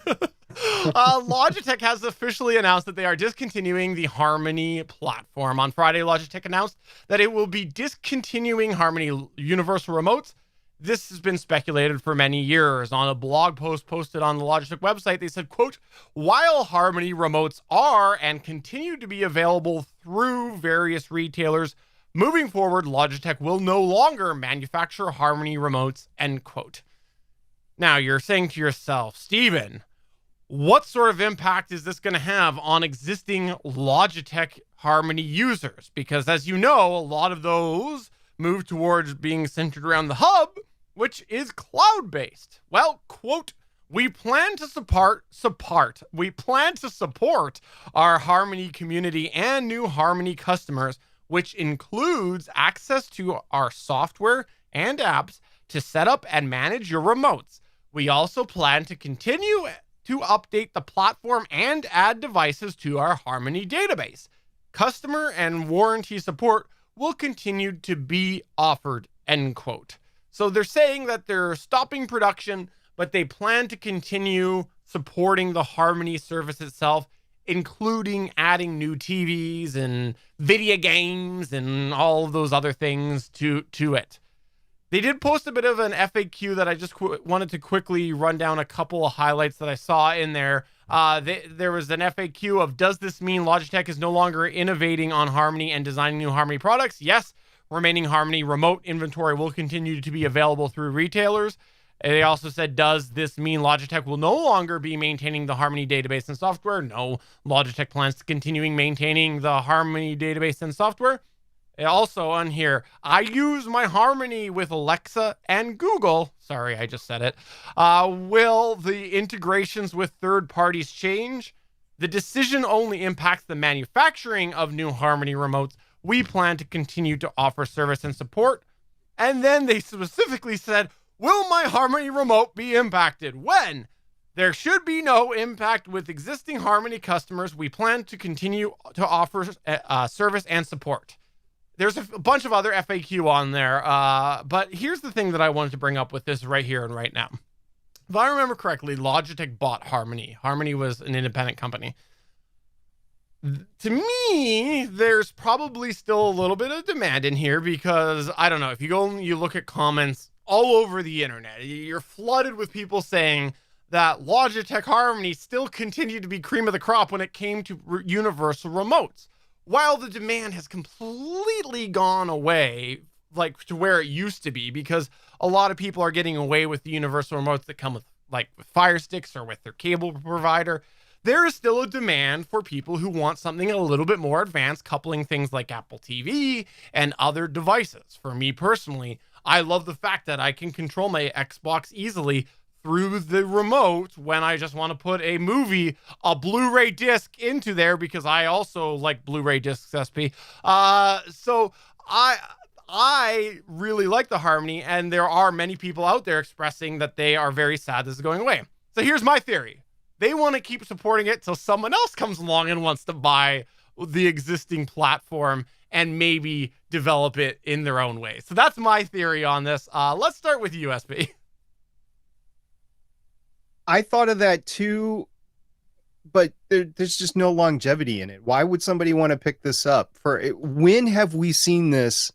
S3: Logitech has officially announced that they are discontinuing the Harmony platform. On Friday, Logitech announced that it will be discontinuing Harmony Universal Remotes. This has been speculated for many years. On a blog post posted on the Logitech website, they said, quote, while Harmony remotes are and continue to be available through various retailers, moving forward, Logitech will no longer manufacture Harmony remotes, end quote. Now, you're saying to yourself, Steven, what sort of impact is this going to have on existing Logitech Harmony users? Because as you know, a lot of those move towards being centered around the hub, which is cloud-based. Well, quote, we plan to support our Harmony community and new Harmony customers, which includes access to our software and apps to set up and manage your remotes. We also plan to continue to update the platform and add devices to our Harmony database. Customer and warranty support will continue to be offered, end quote. So they're saying that they're stopping production, but they plan to continue supporting the Harmony service itself, including adding new TVs and video games and all of those other things to it. They did post a bit of an FAQ that I just wanted to quickly run down a couple of highlights that I saw in there. There was an FAQ of, does this mean Logitech is no longer innovating on Harmony and designing new Harmony products? Yes. Remaining Harmony remote inventory will continue to be available through retailers. They also said, does this mean Logitech will no longer be maintaining the Harmony database and software? No. Logitech plans to continuing maintaining the Harmony database and software. Also on here, I use my Harmony with Alexa and Google. Sorry, I just said it. Will the integrations with third parties change? The decision only impacts the manufacturing of new Harmony remotes. We plan to continue to offer service and support. And then they specifically said, will my Harmony remote be impacted? When? There should be no impact with existing Harmony customers. We plan to continue to offer service and support. There's a bunch of other FAQ on there, but here's the thing that I wanted to bring up with this right here and right now. If I remember correctly, Logitech bought Harmony. Harmony was an independent company. To me, there's probably still a little bit of demand in here because, I don't know, if you go and you look at comments all over the internet, you're flooded with people saying that Logitech Harmony still continued to be cream of the crop when it came to universal remotes. While the demand has completely gone away, like to where it used to be, because a lot of people are getting away with the universal remotes that come with Fire Sticks or with their cable provider, there is still a demand for people who want something a little bit more advanced, coupling things like Apple TV and other devices. For me personally, I love the fact that I can control my Xbox easily through the remote when I just want to put a movie, a Blu-ray disc into there, because I also like Blu-ray discs, SP. So I really like the Harmony, and there are many people out there expressing that they are very sad this is going away. So here's my theory. They want to keep supporting it till someone else comes along and wants to buy the existing platform and maybe develop it in their own way. So that's my theory on this. Let's start with USB.
S2: I thought of that too, but there's just no longevity in it. Why would somebody want to pick this up? When have we seen this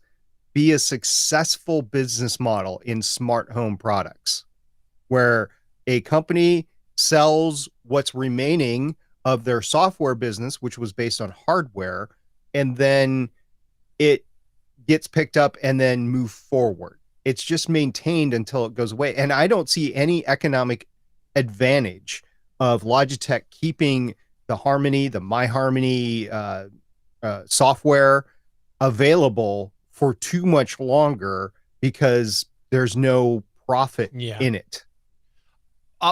S2: be a successful business model in smart home products, where a company sells what's remaining of their software business, which was based on hardware, and then it gets picked up and then move forward? It's just maintained until it goes away. And I don't see any economic advantage of Logitech keeping the Harmony, the My Harmony software available for too much longer, because there's no profit in it.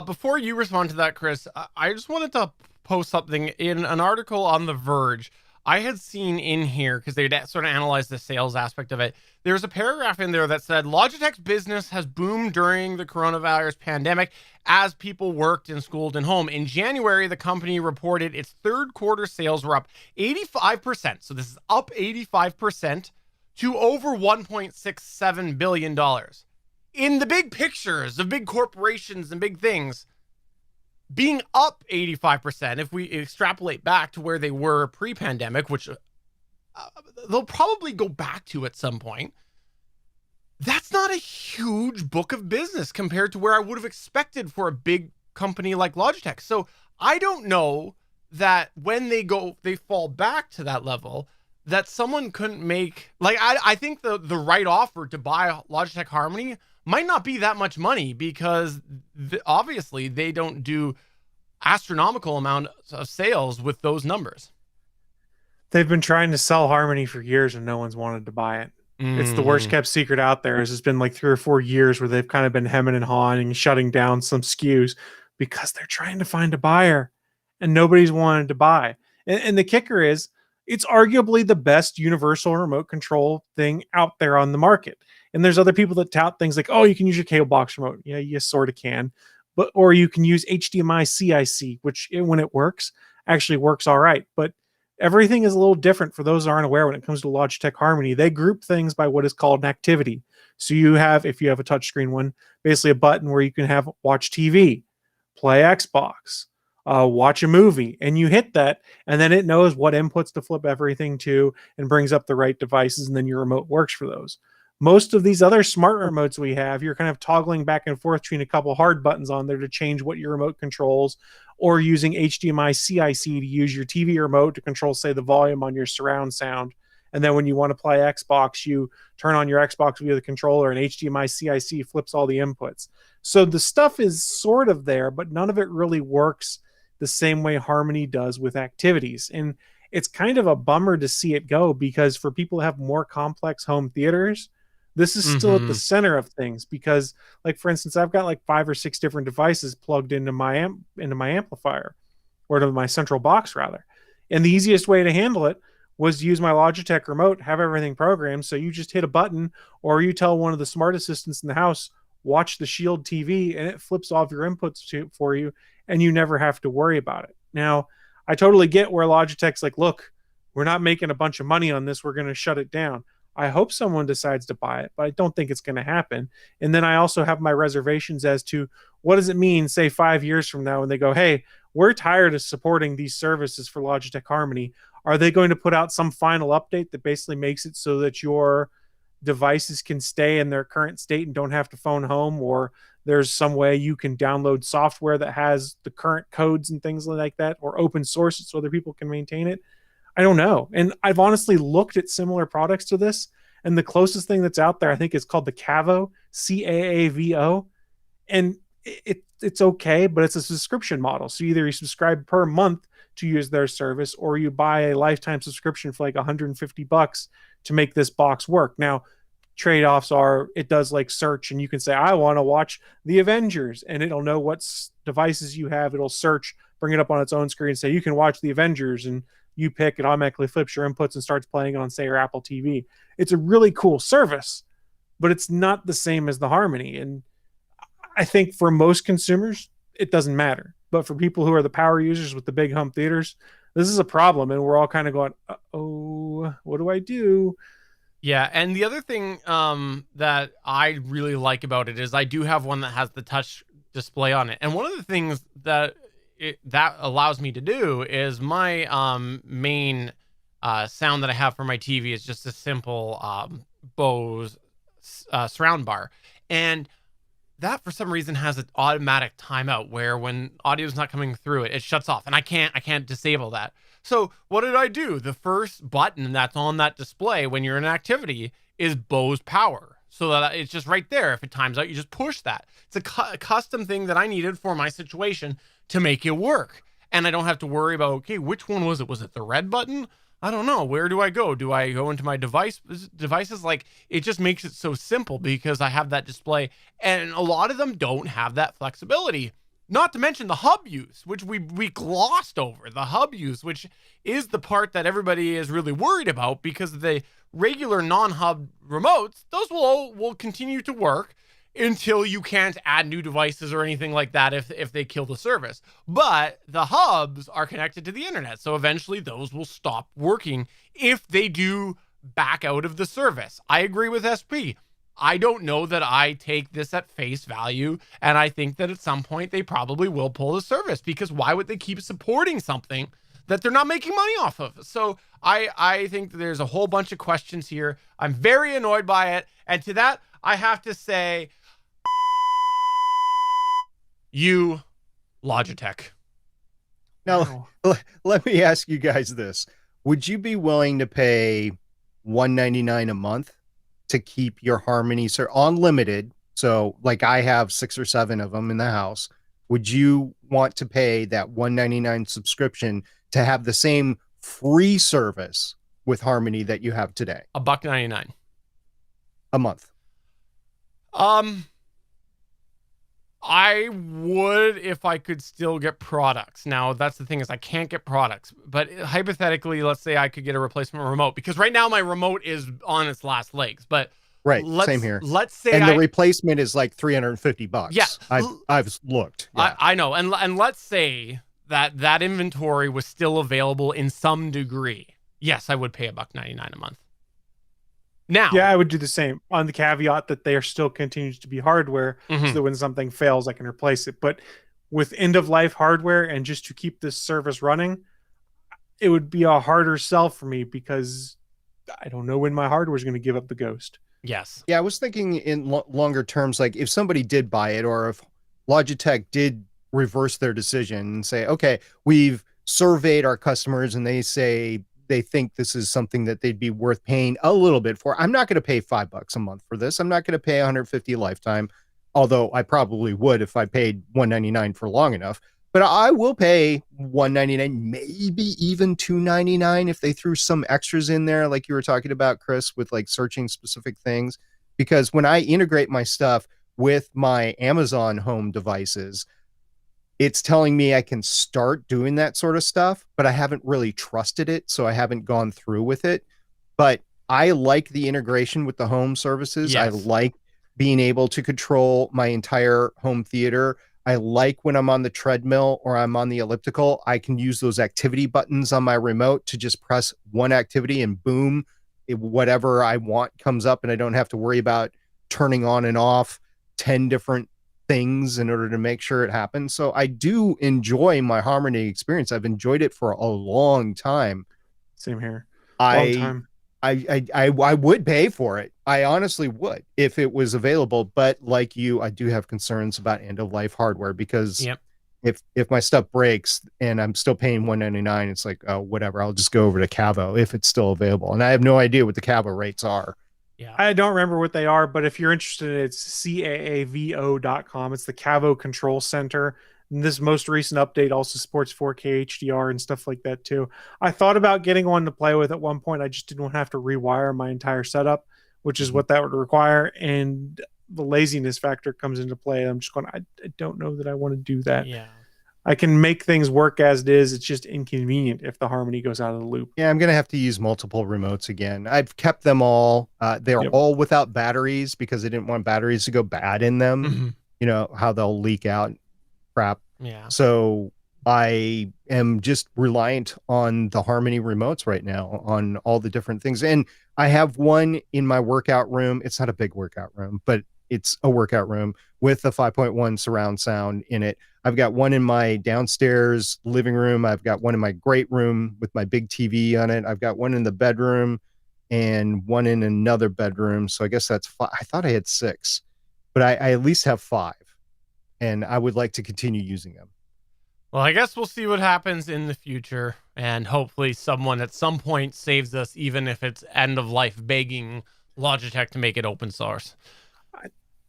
S3: Before you respond to that, Chris, I just wanted to post something in an article on The Verge. I had seen in here, because they'd sort of analyzed the sales aspect of it, there's a paragraph in there that said Logitech's business has boomed during the coronavirus pandemic as people worked and schooled in home. In January, the company reported its third quarter sales were up 85%. So this is up 85% to over $1.67 billion. In the big pictures of big corporations and big things, being up 85%, if we extrapolate back to where they were pre-pandemic, which they'll probably go back to at some point, that's not a huge book of business compared to where I would have expected for a big company like Logitech. So I don't know that when they fall back to that level, that someone couldn't make, like, I think the right offer to buy Logitech Harmony might not be that much money, because obviously they don't do astronomical amount of sales with those numbers.
S1: They've been trying to sell Harmony for years and no one's wanted to buy it. It's the worst kept secret out there. It's been like 3 or 4 years where they've kind of been hemming and hawing and shutting down some SKUs because they're trying to find a buyer and nobody's wanted to buy. And the kicker is, it's arguably the best universal remote control thing out there on the market. And there's other people that tout things like, oh, you can use your cable box remote. Yeah, you sort of can. Or you can use HDMI CIC, which when it works, actually works all right. But everything is a little different for those that aren't aware when it comes to Logitech Harmony. They group things by what is called an activity. So you have, if you have a touchscreen one, basically a button where you can have watch TV, play Xbox, watch a movie, and you hit that, and then it knows what inputs to flip everything to and brings up the right devices, and then your remote works for those. Most of these other smart remotes we have, you're kind of toggling back and forth between a couple hard buttons on there to change what your remote controls, or using HDMI CIC to use your TV remote to control, say, the volume on your surround sound. And then when you want to play Xbox, you turn on your Xbox via the controller, and HDMI CIC flips all the inputs. So the stuff is sort of there, but none of it really works the same way Harmony does with activities. And it's kind of a bummer to see it go, because for people who have more complex home theaters, this is still at the center of things. Because, like, for instance, I've got like 5 or 6 different devices plugged into my amplifier, or to my central box rather. And the easiest way to handle it was to use my Logitech remote, have everything programmed. So you just hit a button, or you tell one of the smart assistants in the house, watch the Shield TV, and it flips off your inputs for you, and you never have to worry about it. Now, I totally get where Logitech's like, look, we're not making a bunch of money on this, we're going to shut it down. I hope someone decides to buy it, but I don't think it's going to happen. And then I also have my reservations as to what does it mean, say 5 years from now, when they go, hey, we're tired of supporting these services for Logitech Harmony. Are they going to put out some final update that basically makes it so that your devices can stay in their current state and don't have to phone home? Or there's some way you can download software that has the current codes and things like that, or open source it so other people can maintain it? I don't know. And I've honestly looked at similar products to this, and the closest thing that's out there, I think, is called the Caavo, CAAVO. And it's okay, but it's a subscription model. So either you subscribe per month to use their service, or you buy a lifetime subscription for like $150 to make this box work. Now, trade-offs are, it does like search, and you can say, I want to watch the Avengers, and it'll know what devices you have. It'll search, bring it up on its own screen, and say, you can watch the Avengers, and you pick, it automatically flips your inputs and starts playing it on, say, your Apple TV. It's a really cool service, but it's not the same as the Harmony. And I think for most consumers, it doesn't matter. But for people who are the power users with the big home theaters, this is a problem. And we're all kind of going, oh, what do I do?
S3: Yeah, and the other thing that I really like about it is I do have one that has the touch display on it. And one of the things that that allows me to do is my main sound that I have for my TV is just a simple Bose surround bar. And that for some reason has an automatic timeout where when audio is not coming through it shuts off, and I can't disable that. So what did I do? The first button that's on that display when you're in an activity is Bose Power. So that it's just right there. If it times out, you just push that. It's a custom thing that I needed for my situation to make it work. And I don't have to worry about, okay, which one was it? Was it the red button? I don't know. Where do I go? Do I go into my devices? Like, it just makes it so simple because I have that display, and a lot of them don't have that flexibility. Not to mention the hub use, which we glossed over. The hub use, which is the part that everybody is really worried about, because the regular non-hub remotes, those will continue to work until you can't add new devices or anything like that if they kill the service. But the hubs are connected to the internet, so eventually those will stop working if they do back out of the service. I agree with SP. I don't know that I take this at face value, and I think that at some point they probably will pull the service, because why would they keep supporting something that they're not making money off of? So I think there's a whole bunch of questions here. I'm very annoyed by it, and to that I have to say, you Logitech.
S2: Now, let me ask you guys this. Would you be willing to pay $199 a month to keep your Harmony unlimited? So like I have 6 or 7 of them in the house. Would you want to pay that $199 subscription to have the same free service with Harmony that you have today?
S3: $1.99
S2: a month.
S3: I would if I could still get products. Now, that's the thing, is I can't get products. But hypothetically, let's say I could get a replacement remote, because right now my remote is on its last legs. But
S2: right, same here.
S3: Let's say
S2: the replacement is like $350.
S3: Yeah,
S2: I've looked. Yeah.
S3: I know, and let's say that inventory was still available in some degree. Yes, I would pay $1.99 a month. Now,
S1: yeah, I would do the same, on the caveat that there still continues to be hardware, so that when something fails, I can replace it. But with end-of-life hardware, and just to keep this service running, it would be a harder sell for me, because I don't know when my hardware is going to give up the ghost.
S3: Yes.
S2: Yeah, I was thinking in longer terms, like if somebody did buy it, or if Logitech did reverse their decision and say, okay, we've surveyed our customers and they say they think this is something that they'd be worth paying a little bit for. I'm not going to pay $5 a month for this. I'm not going to pay $150 a lifetime, although I probably would if I paid $199 for long enough. But I will pay $199, maybe even $299 if they threw some extras in there, like you were talking about, Chris, with like searching specific things. Because when I integrate my stuff with my Amazon home devices, it's telling me I can start doing that sort of stuff, but I haven't really trusted it, so I haven't gone through with it. But I like the integration with the home services. Yes. I like being able to control my entire home theater. I like when I'm on the treadmill or I'm on the elliptical, I can use those activity buttons on my remote to just press one activity and boom, whatever I want comes up, and I don't have to worry about turning on and off 10 different things in order to make sure it happens. So I do enjoy my Harmony experience. I've enjoyed it for a long time.
S1: Same here.
S2: Long time. I would pay for it. I honestly would if it was available. But like you, I do have concerns about end of life hardware, because if my stuff breaks and I'm still paying $199, it's like, oh, whatever. I'll just go over to Cavo if it's still available. And I have no idea what the Cavo rates are.
S1: Yeah, I don't remember what they are, but if you're interested, it's caavo.com. It's the Cavo Control Center. And this most recent update also supports 4K HDR and stuff like that too. I thought about getting one to play with at one point. I just didn't want to have to rewire my entire setup, which is what that would require. And the laziness factor comes into play. I'm just going, I don't know that I want to do that.
S3: Yeah.
S1: I can make things work as it is. It's just inconvenient if the Harmony goes out of the loop.
S2: Yeah, I'm going to have to use multiple remotes again. I've kept them all. They're all without batteries because I didn't want batteries to go bad in them. Mm-hmm. You know, how they'll leak out crap.
S3: Yeah.
S2: So I am just reliant on the Harmony remotes right now on all the different things. And I have one in my workout room. It's not a big workout room, but it's a workout room with a 5.1 surround sound in it. I've got one in my downstairs living room. I've got one in my great room with my big TV on it. I've got one in the bedroom and one in another bedroom. So I guess that's 5. I thought I had 6, but I at least have 5, and I would like to continue using them.
S3: Well, I guess we'll see what happens in the future, and hopefully someone at some point saves us, even if it's end of life begging Logitech to make it open source.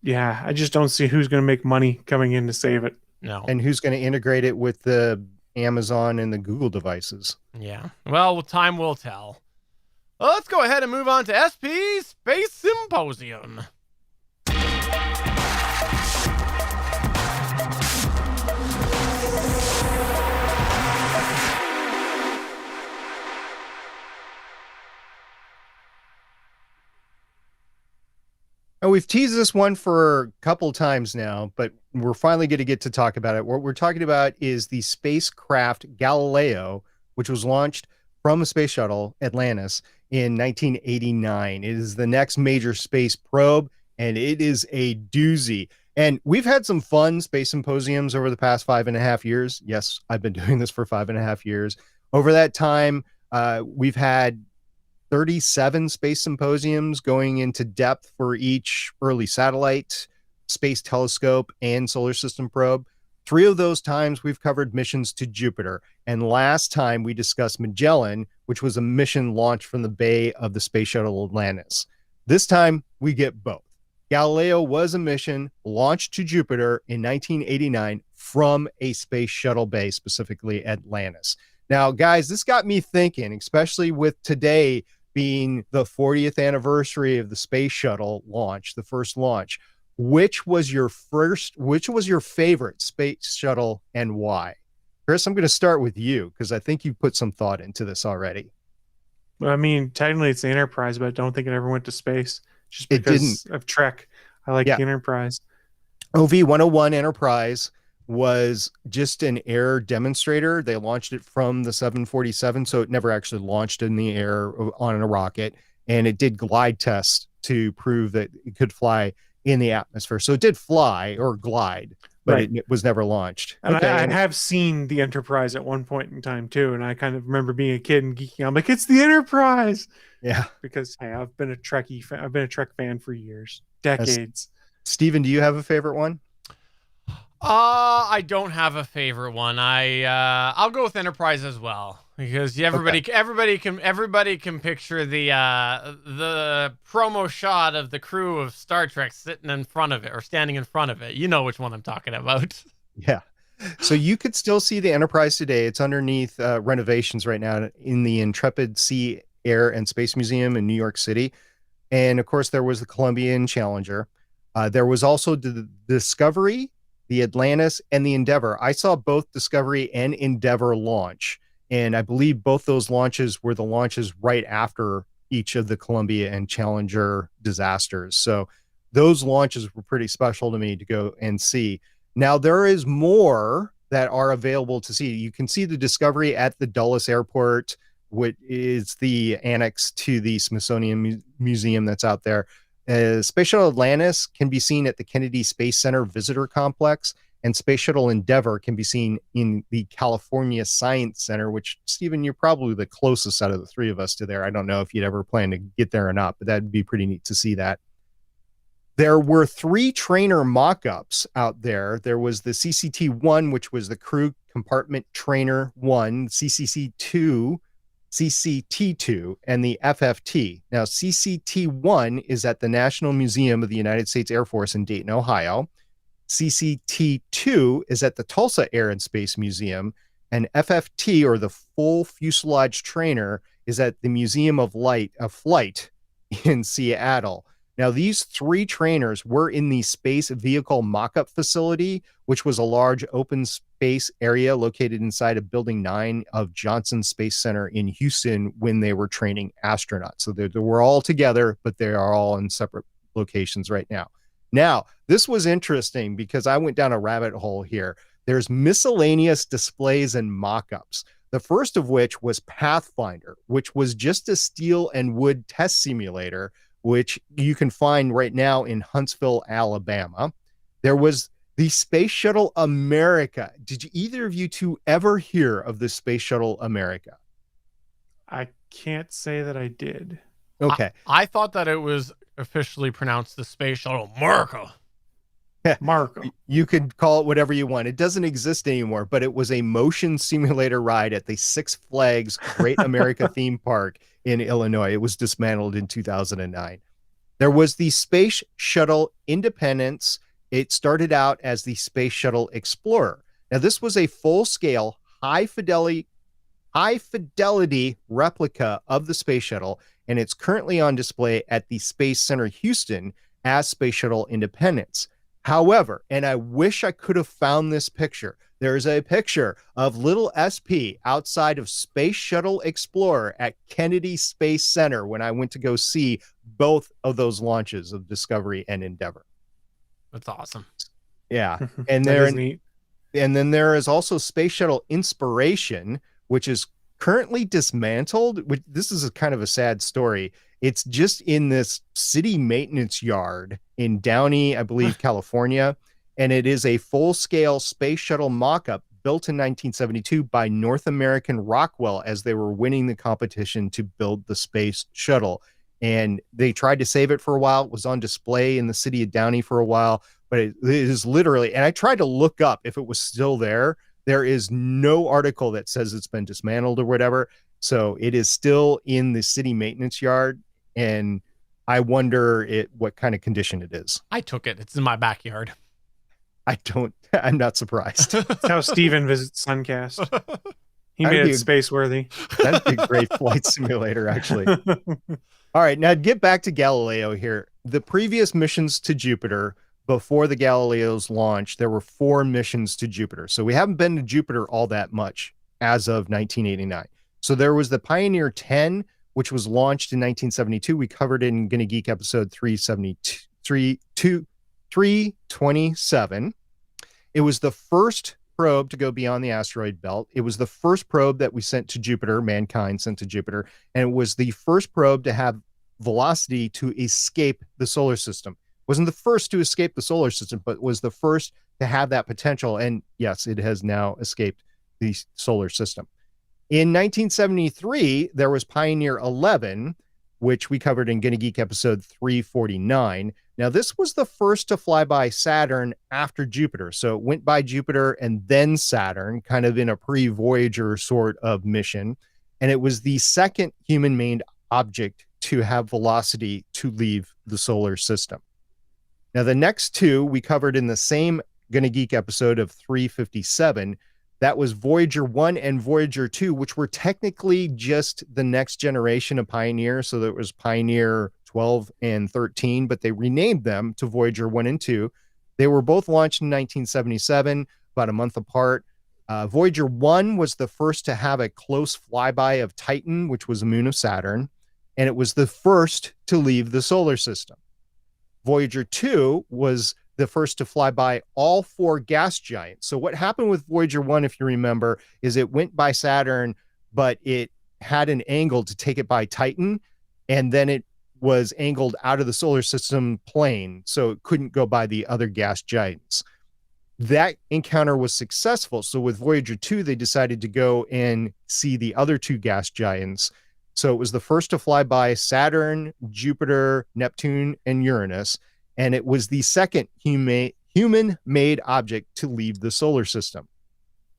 S1: Yeah, I just don't see who's going to make money coming in to save it.
S3: No.
S2: And who's going to integrate it with the Amazon and the Google devices?
S3: Yeah. Well, time will tell. Well, let's go ahead and move on to SP Space Symposium.
S2: Now, we've teased this one for a couple times now, but we're finally going to get to talk about it. What we're talking about is the spacecraft Galileo, which was launched from a space shuttle, Atlantis, in 1989. It is the next major space probe, and it is a doozy. And we've had some fun space symposiums over the past 5.5 years. Yes, I've been doing this for 5.5 years. Over that time, we've had 37 space symposiums going into depth for each early satellite, space telescope, and solar system probe. 3 of those times we've covered missions to Jupiter. And last time we discussed Magellan, which was a mission launched from the bay of the space shuttle Atlantis. This time we get both. Galileo was a mission launched to Jupiter in 1989 from a space shuttle bay, specifically Atlantis. Now, guys, this got me thinking, especially with today being the 40th anniversary of the space shuttle launch, the first launch. Which was your favorite space shuttle and why? Chris, I'm going to start with you because I think you put some thought into this already.
S1: I mean, technically it's the Enterprise, but I don't think it ever went to space just
S2: It
S1: because
S2: didn't.
S1: of Trek. I like the Enterprise.
S2: OV-101 Enterprise was just an air demonstrator. They launched it from the 747, so it never actually launched in the air on a rocket, and it did glide tests to prove that it could fly in the atmosphere. So it did fly or glide, but
S1: Right.
S2: it was never launched.
S1: And
S2: Okay.
S1: I have seen the Enterprise at one point in time too, and I kind of remember being a kid and geeking out. I'm like, it's the Enterprise,
S2: Yeah.
S1: because hey, I've been a Trek fan for years, decades.
S2: Steven, do you have a favorite one?
S3: I don't have a favorite one. I'll go with Enterprise as well because everybody can picture the promo shot of the crew of Star Trek sitting in front of it or standing in front of it. You know which one I'm talking about.
S2: Yeah. So you could still see the Enterprise today. It's underneath renovations right now in the Intrepid Sea, Air, and Space Museum in New York City. And of course, there was the Columbia and Challenger. There was also the Discovery, the Atlantis, and the Endeavour. I saw both Discovery and Endeavour launch, and I believe both those launches were the launches right after each of the Columbia and Challenger disasters. So those launches were pretty special to me to go and see. Now, there is more that are available to see. You can see the Discovery at the Dulles Airport, which is the annex to the Smithsonian Museum that's out there. Space Shuttle Atlantis can be seen at the Kennedy Space Center Visitor Complex, and Space Shuttle Endeavour can be seen in the California Science Center, which, Stephen, you're probably the closest out of the 3 of us to there. I don't know if you'd ever plan to get there or not, but that'd be pretty neat to see that. There were 3 trainer mock-ups out there. There was the CCT-1, which was the Crew Compartment Trainer 1, CCT-2, and the FFT. Now, CCT-1 is at the National Museum of the United States Air Force in Dayton, Ohio. CCT-2 is at the Tulsa Air and Space Museum. And FFT, or the Full Fuselage Trainer, is at the Museum of Flight in Seattle. Now, these 3 trainers were in the Space Vehicle Mock-Up Facility, which was a large open space area located inside of Building 9 of Johnson Space Center in Houston when they were training astronauts. So they were all together, but they are all in separate locations right now. Now, this was interesting because I went down a rabbit hole here. There's miscellaneous displays and mock-ups. The first of which was Pathfinder, which was just a steel and wood test simulator, which you can find right now in Huntsville, Alabama. There was the Space Shuttle America. Did you either of you 2 ever hear of the Space Shuttle America?
S1: I can't say that I did.
S2: Okay.
S3: I thought that it was officially pronounced the Space Shuttle America.
S1: Marco.
S2: You could call it whatever you want. It doesn't exist anymore, but it was a motion simulator ride at the Six Flags Great America theme park in Illinois. It was dismantled in 2009. There was the Space Shuttle Independence. It started out as the Space Shuttle Explorer. Now, this was a full-scale, high-fidelity replica of the Space Shuttle, and it's currently on display at the Space Center Houston as Space Shuttle Independence. However, and I wish I could have found this picture, there is a picture of little SP outside of Space Shuttle Explorer at Kennedy Space Center when I went to go see both of those launches of Discovery and Endeavour.
S3: That's awesome.
S2: Yeah. And then there is also Space Shuttle Inspiration, which is currently dismantled. This is a kind of a sad story. It's just in this city maintenance yard in Downey, I believe, California. And it is a full-scale space shuttle mock-up built in 1972 by North American Rockwell as they were winning the competition to build the space shuttle. And they tried to save it for a while. It was on display in the city of Downey for a while, but it is literally, and I tried to look up if it was still there. There is no article that says it's been dismantled or whatever. So it is still in the city maintenance yard. And I wonder what kind of condition it is.
S3: I took it. It's in my backyard.
S2: I'm not surprised.
S1: That's how Steven visits Suncast. He made it space worthy.
S2: That'd be a great flight simulator, actually. All right, now get back to Galileo here. The previous missions to Jupiter before the Galileo's launch, there were 4 missions to Jupiter. So we haven't been to Jupiter all that much as of 1989. So there was the Pioneer 10, which was launched in 1972. We covered it in Gonna Geek episode 327. It was the first probe to go beyond the asteroid belt. It was the first probe that we sent to Jupiter, mankind sent to Jupiter, and it was the first probe to have velocity to escape the solar system. It wasn't the first to escape the solar system, but was the first to have that potential. And yes, it has now escaped the solar system. In 1973, there was Pioneer 11, which we covered in Gonna Geek episode 349. Now, this was the first to fly by Saturn after Jupiter. So it went by Jupiter and then Saturn, kind of in a pre-Voyager sort of mission. And it was the second human-made object to have velocity to leave the solar system. Now, the next 2 we covered in the same Gonna Geek episode of 357. That was Voyager 1 and Voyager 2, which were technically just the next generation of Pioneer. So there was Pioneer 12 and 13, but they renamed them to Voyager 1 and 2. They were both launched in 1977, about a month apart. Voyager 1 was the first to have a close flyby of Titan, which was a moon of Saturn, and it was the first to leave the solar system. Voyager 2 was the first to fly by all 4 gas giants. So what happened with Voyager 1, if you remember, is it went by Saturn, but it had an angle to take it by Titan, and then it was angled out of the solar system plane, so it couldn't go by the other gas giants. That encounter was successful. So with Voyager 2, they decided to go and see the other 2 gas giants. So it was the first to fly by Saturn, Jupiter, Neptune, and Uranus. And it was the second human-made object to leave the solar system.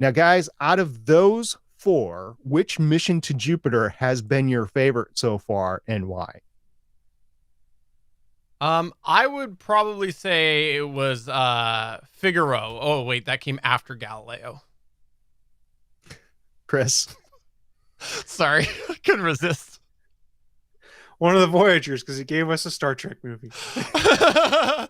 S2: Now, guys, out of those 4, which mission to Jupiter has been your favorite so far and why?
S3: I would probably say it was Figaro. Oh, wait, that came after Galileo.
S2: Chris?
S3: Sorry, I couldn't resist.
S1: One of the Voyagers, because he gave us a Star Trek movie.
S2: I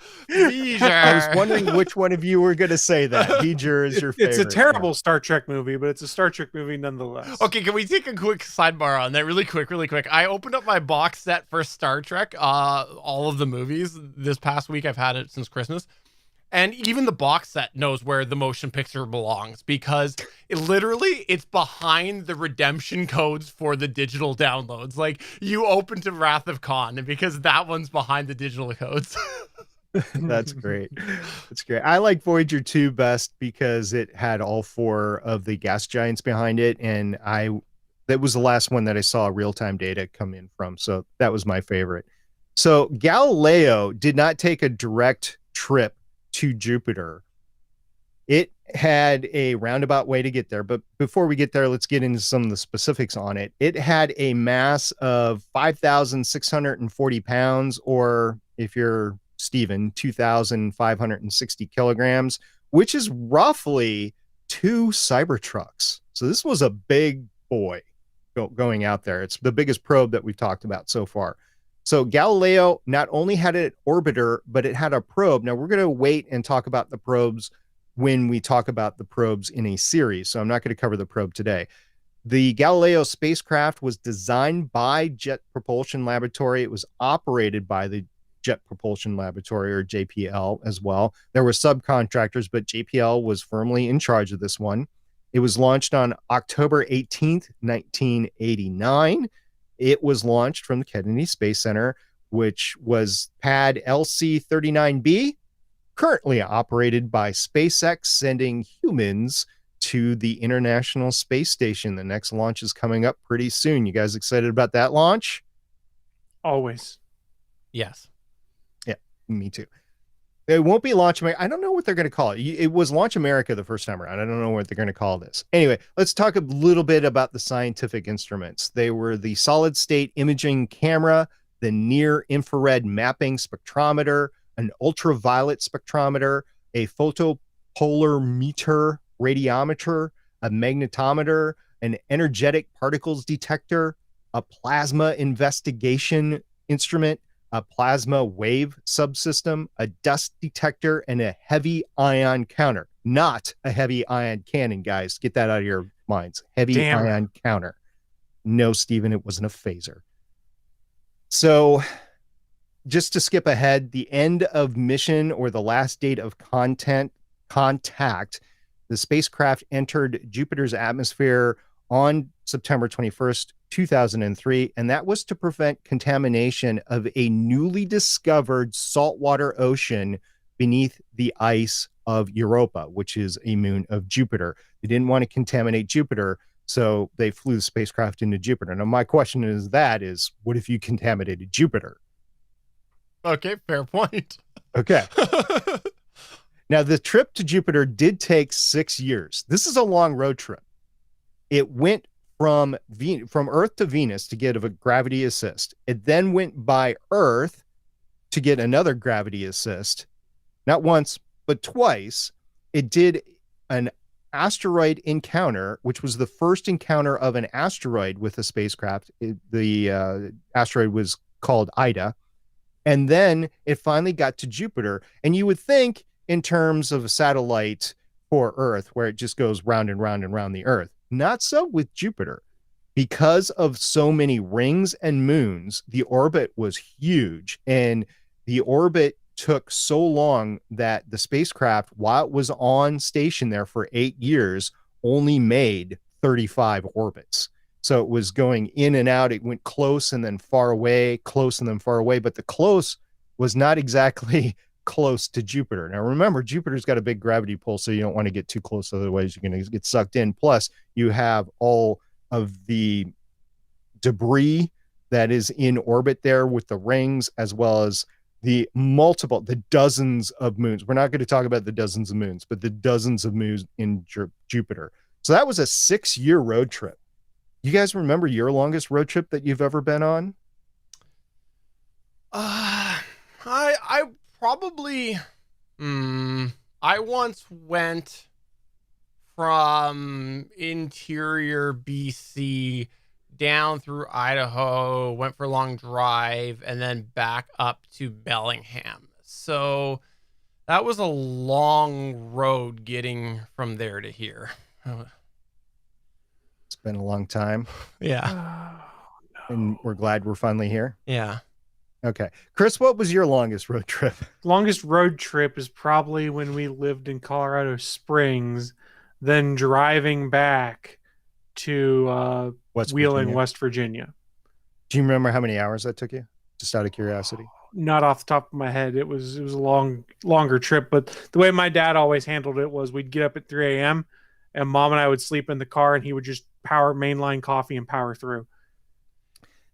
S2: was wondering which one of you were going to say that. Voyager is your favorite.
S1: It's a terrible Star Trek movie, but it's a Star Trek movie nonetheless.
S3: Okay, can we take a quick sidebar on that really quick? I opened up my box set for Star Trek, all of the movies. This past week, I've had it since Christmas. And even the box set knows where the motion picture belongs because it's behind the redemption codes for the digital downloads. Like you open to Wrath of Khan, and because that one's behind the digital codes.
S2: That's great. That's great. I like Voyager 2 best because it had all 4 of the gas giants behind it. And that was the last one that I saw real-time data come in from. So that was my favorite. So Galileo did not take a direct trip to Jupiter. It had a roundabout way to get there, but before we get there, let's get into some of the specifics on it. It had a mass of 5,640 pounds, or if you're Steven, 2,560 kilograms, which is roughly 2 Cybertrucks. So this was a big boy going out there. It's the biggest probe that we've talked about so far. So Galileo not only had an orbiter, but it had a probe. Now we're going to wait and talk about the probes when we talk about the probes in a series. So I'm not going to cover the probe today. The Galileo spacecraft was designed by Jet Propulsion Laboratory. It was operated by the Jet Propulsion Laboratory, or JPL, as well. There were subcontractors, but JPL was firmly in charge of this one. It was launched on October 18th, 1989. It was launched from the Kennedy Space Center, which was pad LC-39B, currently operated by SpaceX, sending humans to the International Space Station. The next launch is coming up pretty soon. You guys excited about that launch?
S1: Always.
S3: Yes.
S2: Yeah, me too. It won't be Launch America. I don't know what they're going to call it. It was Launch America the first time around. I don't know what they're going to call this. Anyway, let's talk a little bit about the scientific instruments. They were the solid state imaging camera, the near infrared mapping spectrometer, an ultraviolet spectrometer, a photopolarimeter radiometer, a magnetometer, an energetic particles detector, a plasma investigation instrument, a plasma wave subsystem, a dust detector, and a heavy ion counter. Not a heavy ion cannon, guys. Get that out of your minds. Heavy ion counter. No, Stephen, it wasn't a phaser. So just to skip ahead, the end of mission, or the last date of contact, the spacecraft entered Jupiter's atmosphere on September 21st, 2003, and that was to prevent contamination of a newly discovered saltwater ocean beneath the ice of Europa, which is a moon of Jupiter. They didn't want to contaminate Jupiter, so they flew the spacecraft into Jupiter. Now, my question is, what if you contaminated Jupiter?
S3: Okay, fair point.
S2: Okay. Now, the trip to Jupiter did take 6 years. This is a long road trip. It went from Earth to Venus to get a gravity assist. It then went by Earth to get another gravity assist. Not once, but twice. It did an asteroid encounter, which was the first encounter of an asteroid with a spacecraft. The asteroid was called Ida. And then it finally got to Jupiter. And you would think, in terms of a satellite for Earth, where it just goes round and round and round the Earth. Not so with Jupiter. Because of so many rings and moons, the orbit was huge. And the orbit took so long that the spacecraft, while it was on station there for 8 years, only made 35 orbits. So it was going in and out. It went close and then far away, close and then far away. But the close was not exactly close to Jupiter. Now, remember, Jupiter's got a big gravity pull, so you don't want to get too close. Otherwise, you're going to get sucked in. Plus, you have all of the debris that is in orbit there with the rings, as well as the dozens of moons. We're not going to talk about the dozens of moons, but the dozens of moons in Jupiter. So that was a 6-year road trip. You guys remember your longest road trip that you've ever been on?
S3: I probably, I once went from interior BC down through Idaho, went for a long drive, and then back up to Bellingham. So that was a long road getting from there to here.
S2: It's been a long time.
S3: Yeah.
S2: And we're glad we're finally here.
S3: Yeah.
S2: Okay. Chris, what was your longest road trip?
S1: Longest road trip is probably when we lived in Colorado Springs, then driving back to Wheeling, West Virginia.
S2: Do you remember how many hours that took you? Just out of curiosity.
S1: Not off the top of my head. It was a longer trip, but the way my dad always handled it was we'd get up at 3 a.m. and Mom and I would sleep in the car, and he would just power mainline coffee and power through.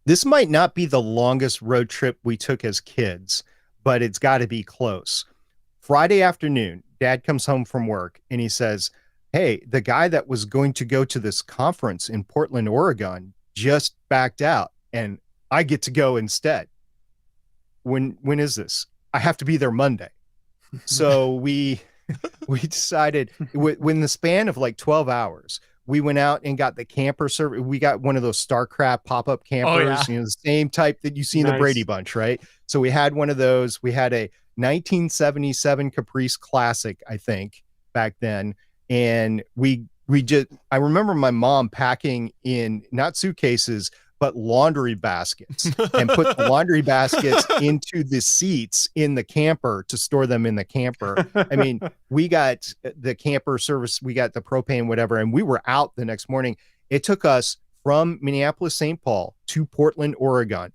S2: This might not be the longest road trip we took as kids, but it's got to be close. Friday afternoon, Dad comes home from work and he says, "Hey, the guy that was going to go to this conference in Portland, Oregon just backed out and I get to go instead." When is this? I have to be there Monday. So we decided within the span of like 12 hours, we went out and got the camper service. We got one of those Starcraft pop-up campers, the same type that you see in the Brady Bunch, right? So we had one of those. We had a 1977 Caprice Classic, I think, back then. And we I remember my mom packing in not suitcases, but laundry baskets and put the laundry baskets into the seats in the camper to store them in the camper. I mean, we got the camper service, we got the propane, whatever, and we were out the next morning. It took us from Minneapolis, St. Paul to Portland, Oregon,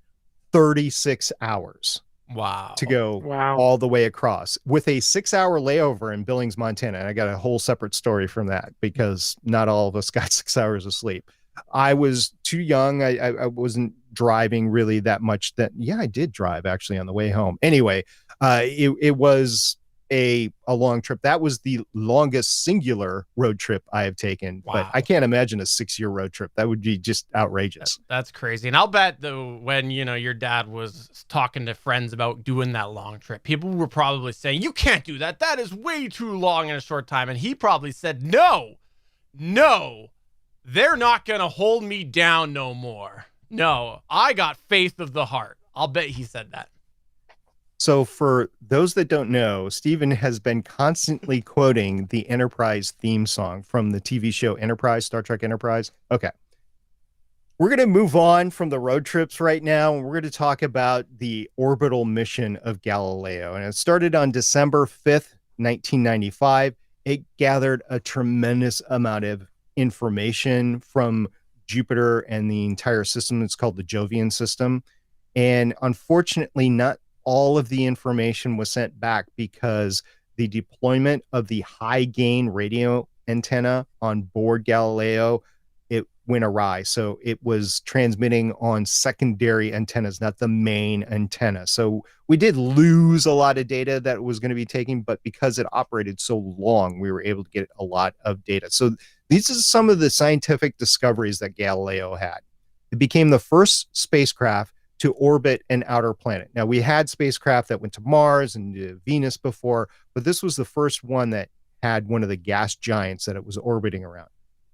S2: 36 hours.
S3: Wow.
S2: To go all the way across with a 6-hour layover in Billings, Montana. And I got a whole separate story from that because not all of us got 6 hours of sleep. I was too young. I wasn't driving really that much. I did drive actually on the way home. Anyway, it was a long trip. That was the longest singular road trip I have taken. Wow. But I can't imagine a 6-year road trip. That would be just outrageous.
S3: That's crazy. And I'll bet though, when your dad was talking to friends about doing that long trip, people were probably saying, "You can't do that. That is way too long in a short time." And he probably said, No, they're not gonna hold me down no more. No, I got faith of the heart. I'll bet he said that.
S2: So for those that don't know, Stephen has been constantly quoting the Enterprise theme song from the TV show Enterprise, Star Trek Enterprise. Okay. We're going to move on from the road trips right now, and we're going to talk about the orbital mission of Galileo. And it started on December 5th, 1995. It gathered a tremendous amount of information from Jupiter and the entire system. It's called the Jovian system. And unfortunately, not all of the information was sent back because the deployment of the high gain radio antenna on board Galileo, it went awry. So it was transmitting on secondary antennas, not the main antenna. So we did lose a lot of data that was going to be taken, but because it operated so long, we were able to get a lot of data. So these are some of the scientific discoveries that Galileo had. It became the first spacecraft to orbit an outer planet. Now, we had spacecraft that went to Mars and to Venus before, but this was the first one that had one of the gas giants that it was orbiting around.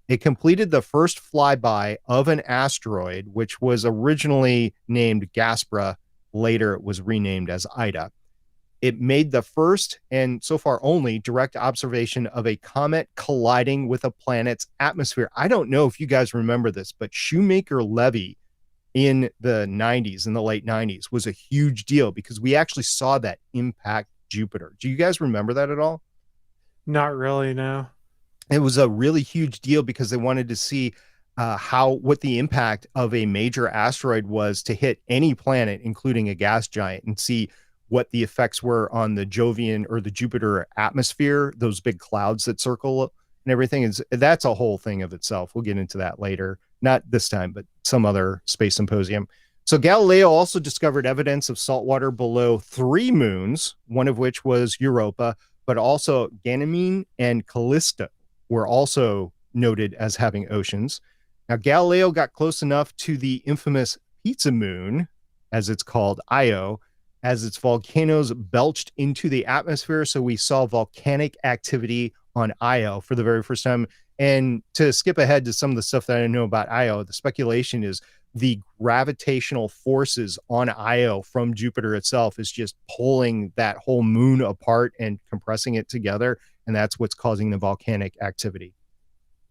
S2: It completed the first flyby of an asteroid, which was originally named Gaspra. Later, it was renamed as Ida. It made the first, and so far only, direct observation of a comet colliding with a planet's atmosphere. I don't know if you guys remember this, but Shoemaker-Levy in the 90s, in the late 90s, was a huge deal because we actually saw that impact Jupiter. Do you guys remember that at all?
S1: Not really, no.
S2: It was a really huge deal because they wanted to see what the impact of a major asteroid was to hit any planet, including a gas giant, and see what the effects were on the Jovian or the Jupiter atmosphere, those big clouds that circle and everything. That's a whole thing of itself. We'll get into that later. Not this time, but some other space symposium. So Galileo also discovered evidence of salt water below 3 moons, one of which was Europa, but also Ganymede and Callisto were also noted as having oceans. Now, Galileo got close enough to the infamous Pizza Moon, as it's called, Io, as its volcanoes belched into the atmosphere. So we saw volcanic activity on Io for the very first time. And to skip ahead to some of the stuff that I know about Io, the speculation is the gravitational forces on Io from Jupiter itself is just pulling that whole moon apart and compressing it together. And that's what's causing the volcanic activity.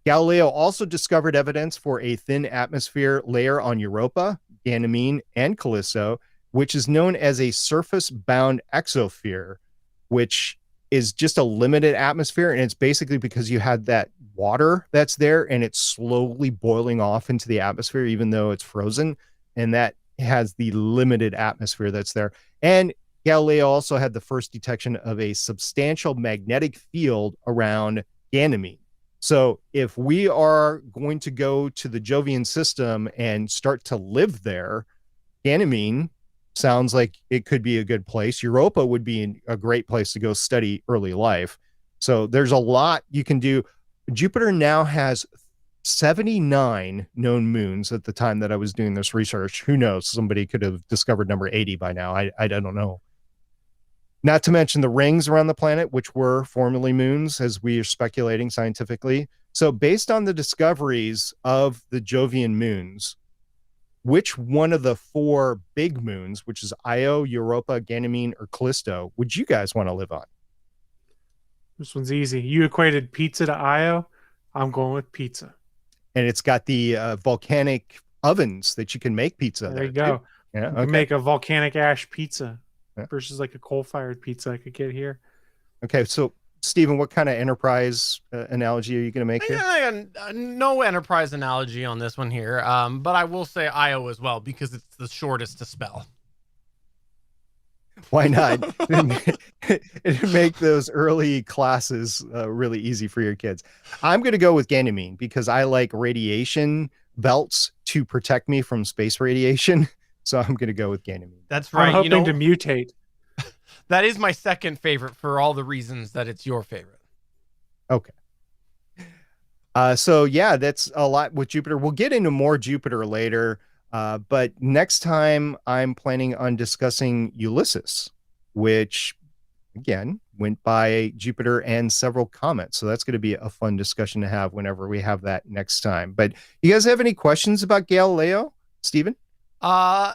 S2: Galileo also discovered evidence for a thin atmosphere layer on Europa, Ganymede, and Callisto, which is known as a surface-bound exosphere, which is just a limited atmosphere. And it's basically because you had that water that's there and it's slowly boiling off into the atmosphere, even though it's frozen. And that has the limited atmosphere that's there. And Galileo also had the first detection of a substantial magnetic field around Ganymede. So if we are going to go to the Jovian system and start to live there, Ganymede sounds like it could be a good place. Europa would be a great place to go study early life. So there's a lot you can do. Jupiter now has 79 known moons at the time that I was doing this research. Who knows? Somebody could have discovered number 80 by now. I don't know. Not to mention the rings around the planet, which were formerly moons, as we are speculating scientifically. So based on the discoveries of the Jovian moons, which one of the 4 big moons, which is Io, Europa, Ganymede, or Callisto, would you guys want to live on?
S1: This one's easy. You equated pizza to Io. I'm going with pizza.
S2: And it's got the volcanic ovens that you can make pizza.
S1: There you go.
S2: Too. Yeah,
S1: You can make a volcanic ash pizza versus like a coal-fired pizza I could get here.
S2: Okay, so Stephen, what kind of enterprise analogy are you going to make here?
S3: No enterprise analogy on this one here, but I will say IO as well because it's the shortest to spell.
S2: Why not? It'd make those early classes really easy for your kids. I'm going to go with Ganymede because I like radiation belts to protect me from space radiation. So I'm going to go with Ganymede.
S3: That's right.
S1: I'm hoping to mutate.
S3: That is my second favorite for all the reasons that it's your favorite.
S2: Okay. So yeah, that's a lot with Jupiter. We'll get into more Jupiter later. But next time I'm planning on discussing Ulysses, which again went by Jupiter and several comets. So that's going to be a fun discussion to have whenever we have that next time. But you guys have any questions about Galileo, Stephen?
S3: I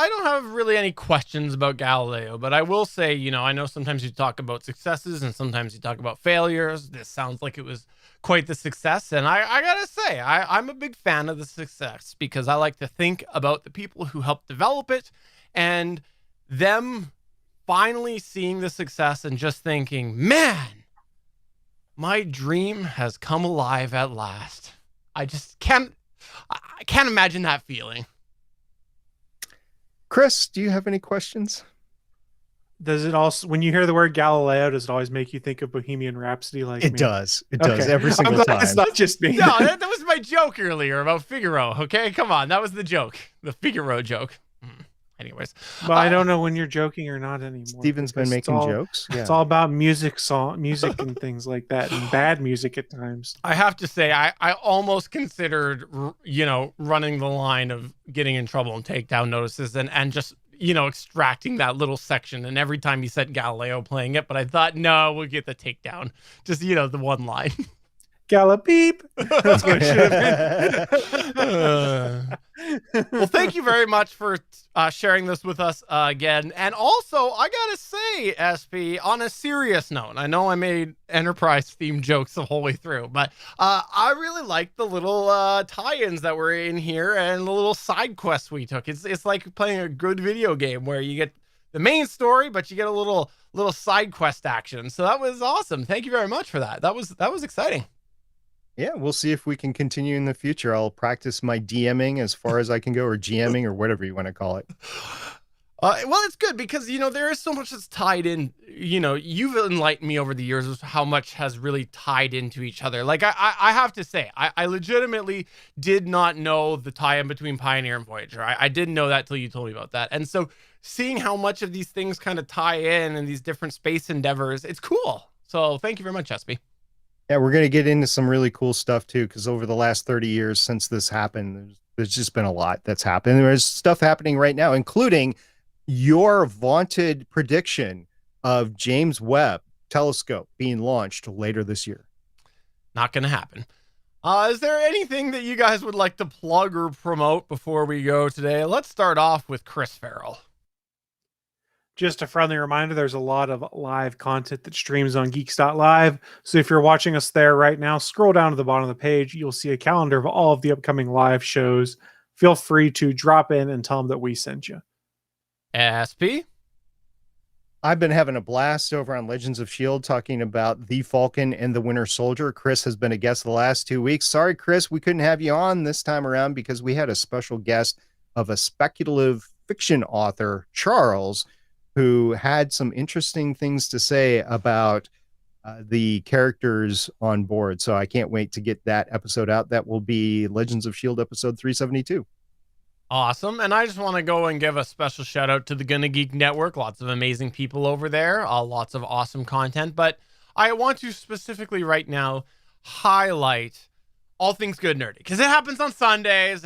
S3: don't have really any questions about Galileo, but I will say, I know sometimes you talk about successes and sometimes you talk about failures. This sounds like it was quite the success. And I gotta say, I'm a big fan of the success because I like to think about the people who helped develop it and them finally seeing the success and just thinking, man, my dream has come alive at last. I can't imagine that feeling.
S2: Chris, do you have any questions?
S1: Does it also, when you hear the word Galileo, does it always make you think of Bohemian Rhapsody? Like
S2: it
S1: me?
S2: does. It does every single time.
S1: It's not just me.
S3: No, that was my joke earlier about Figaro. Okay, come on, that was the joke, the Figaro joke. Anyways,
S1: but I don't know when you're joking or not anymore.
S2: Stephen's been making jokes.
S1: Yeah. It's all about music and things like that, and bad music at times.
S3: I have to say, I almost considered, running the line of getting in trouble and takedown notices and just, extracting that little section. And every time he said Galileo playing it, but I thought, no, we'll get the takedown. Just, the one line.
S1: Gala beep. That's what it should have
S3: been. Well, thank you very much for sharing this with us again. And also, I gotta say, SP, on a serious note, I know I made Enterprise-themed jokes the whole way through, but I really liked the little tie-ins that were in here and the little side quests we took. It's like playing a good video game where you get the main story, but you get a little side quest action. So that was awesome. Thank you very much for that. That was exciting.
S2: Yeah, we'll see if we can continue in the future. I'll practice my DMing as far as I can go, or GMing, or whatever you want to call it.
S3: Well, it's good because, there is so much that's tied in. You've enlightened me over the years of how much has really tied into each other. Like, I have to say, I legitimately did not know the tie-in between Pioneer and Voyager. I didn't know that till you told me about that. And so seeing how much of these things kind of tie in and these different space endeavors, it's cool. So thank you very much, SB.
S2: Yeah, we're going to get into some really cool stuff too, because over the last 30 years since this happened, there's just been a lot that's happened. There's stuff happening right now, including your vaunted prediction of James Webb Telescope being launched later this year.
S3: Not going to happen. Is there anything that you guys would like to plug or promote before we go today? Let's start off with Chris Farrell.
S1: Just a friendly reminder, there's a lot of live content that streams on geeks.live. So if you're watching us there right now, scroll down to the bottom of the page. You'll see a calendar of all of the upcoming live shows. Feel free to drop in and tell them that we sent you.
S3: SP?
S2: I've been having a blast over on Legends of S.H.I.E.L.D. talking about the Falcon and the Winter Soldier. Chris has been a guest the last 2 weeks. Sorry, Chris, we couldn't have you on this time around because we had a special guest of a speculative fiction author, Charles, who had some interesting things to say about the characters on board. So I can't wait to get that episode out. That will be Legends of S.H.I.E.L.D. episode 372.
S3: Awesome. And I just want to go and give a special shout out to the Gonna Geek Network. Lots of amazing people over there. Lots of awesome content. But I want to specifically right now highlight All Things Good Nerdy, because it happens on Sundays.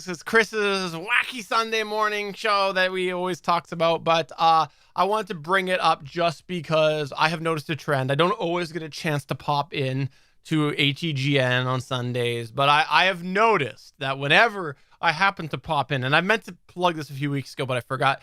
S3: It's Chris's wacky Sunday morning show that we always talks about. But I want to bring it up just because I have noticed a trend. I don't always get a chance to pop in to HEGN on Sundays, but I have noticed that whenever I happen to pop in, and I meant to plug this a few weeks ago, but I forgot,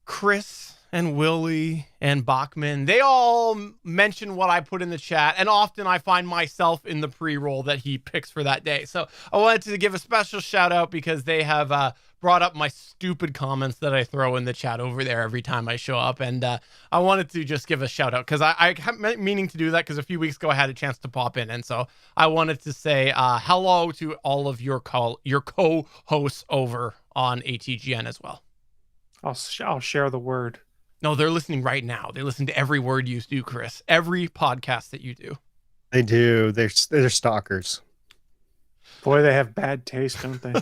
S3: Chris and Willie and Bachman, they all mention what I put in the chat, and often I find myself in the pre-roll that he picks for that day. So I wanted to give a special shout out because they have brought up my stupid comments that I throw in the chat over there every time I show up. And I wanted to just give a shout out because I kept meaning to do that because a few weeks ago I had a chance to pop in. And so I wanted to say hello to all of your co-hosts over on ATGN as well.
S1: I'll share the word.
S3: No, they're listening right now. They listen to every word you do, Chris. Every podcast that you do.
S2: They do. They're stalkers.
S1: Boy, they have bad taste, don't they?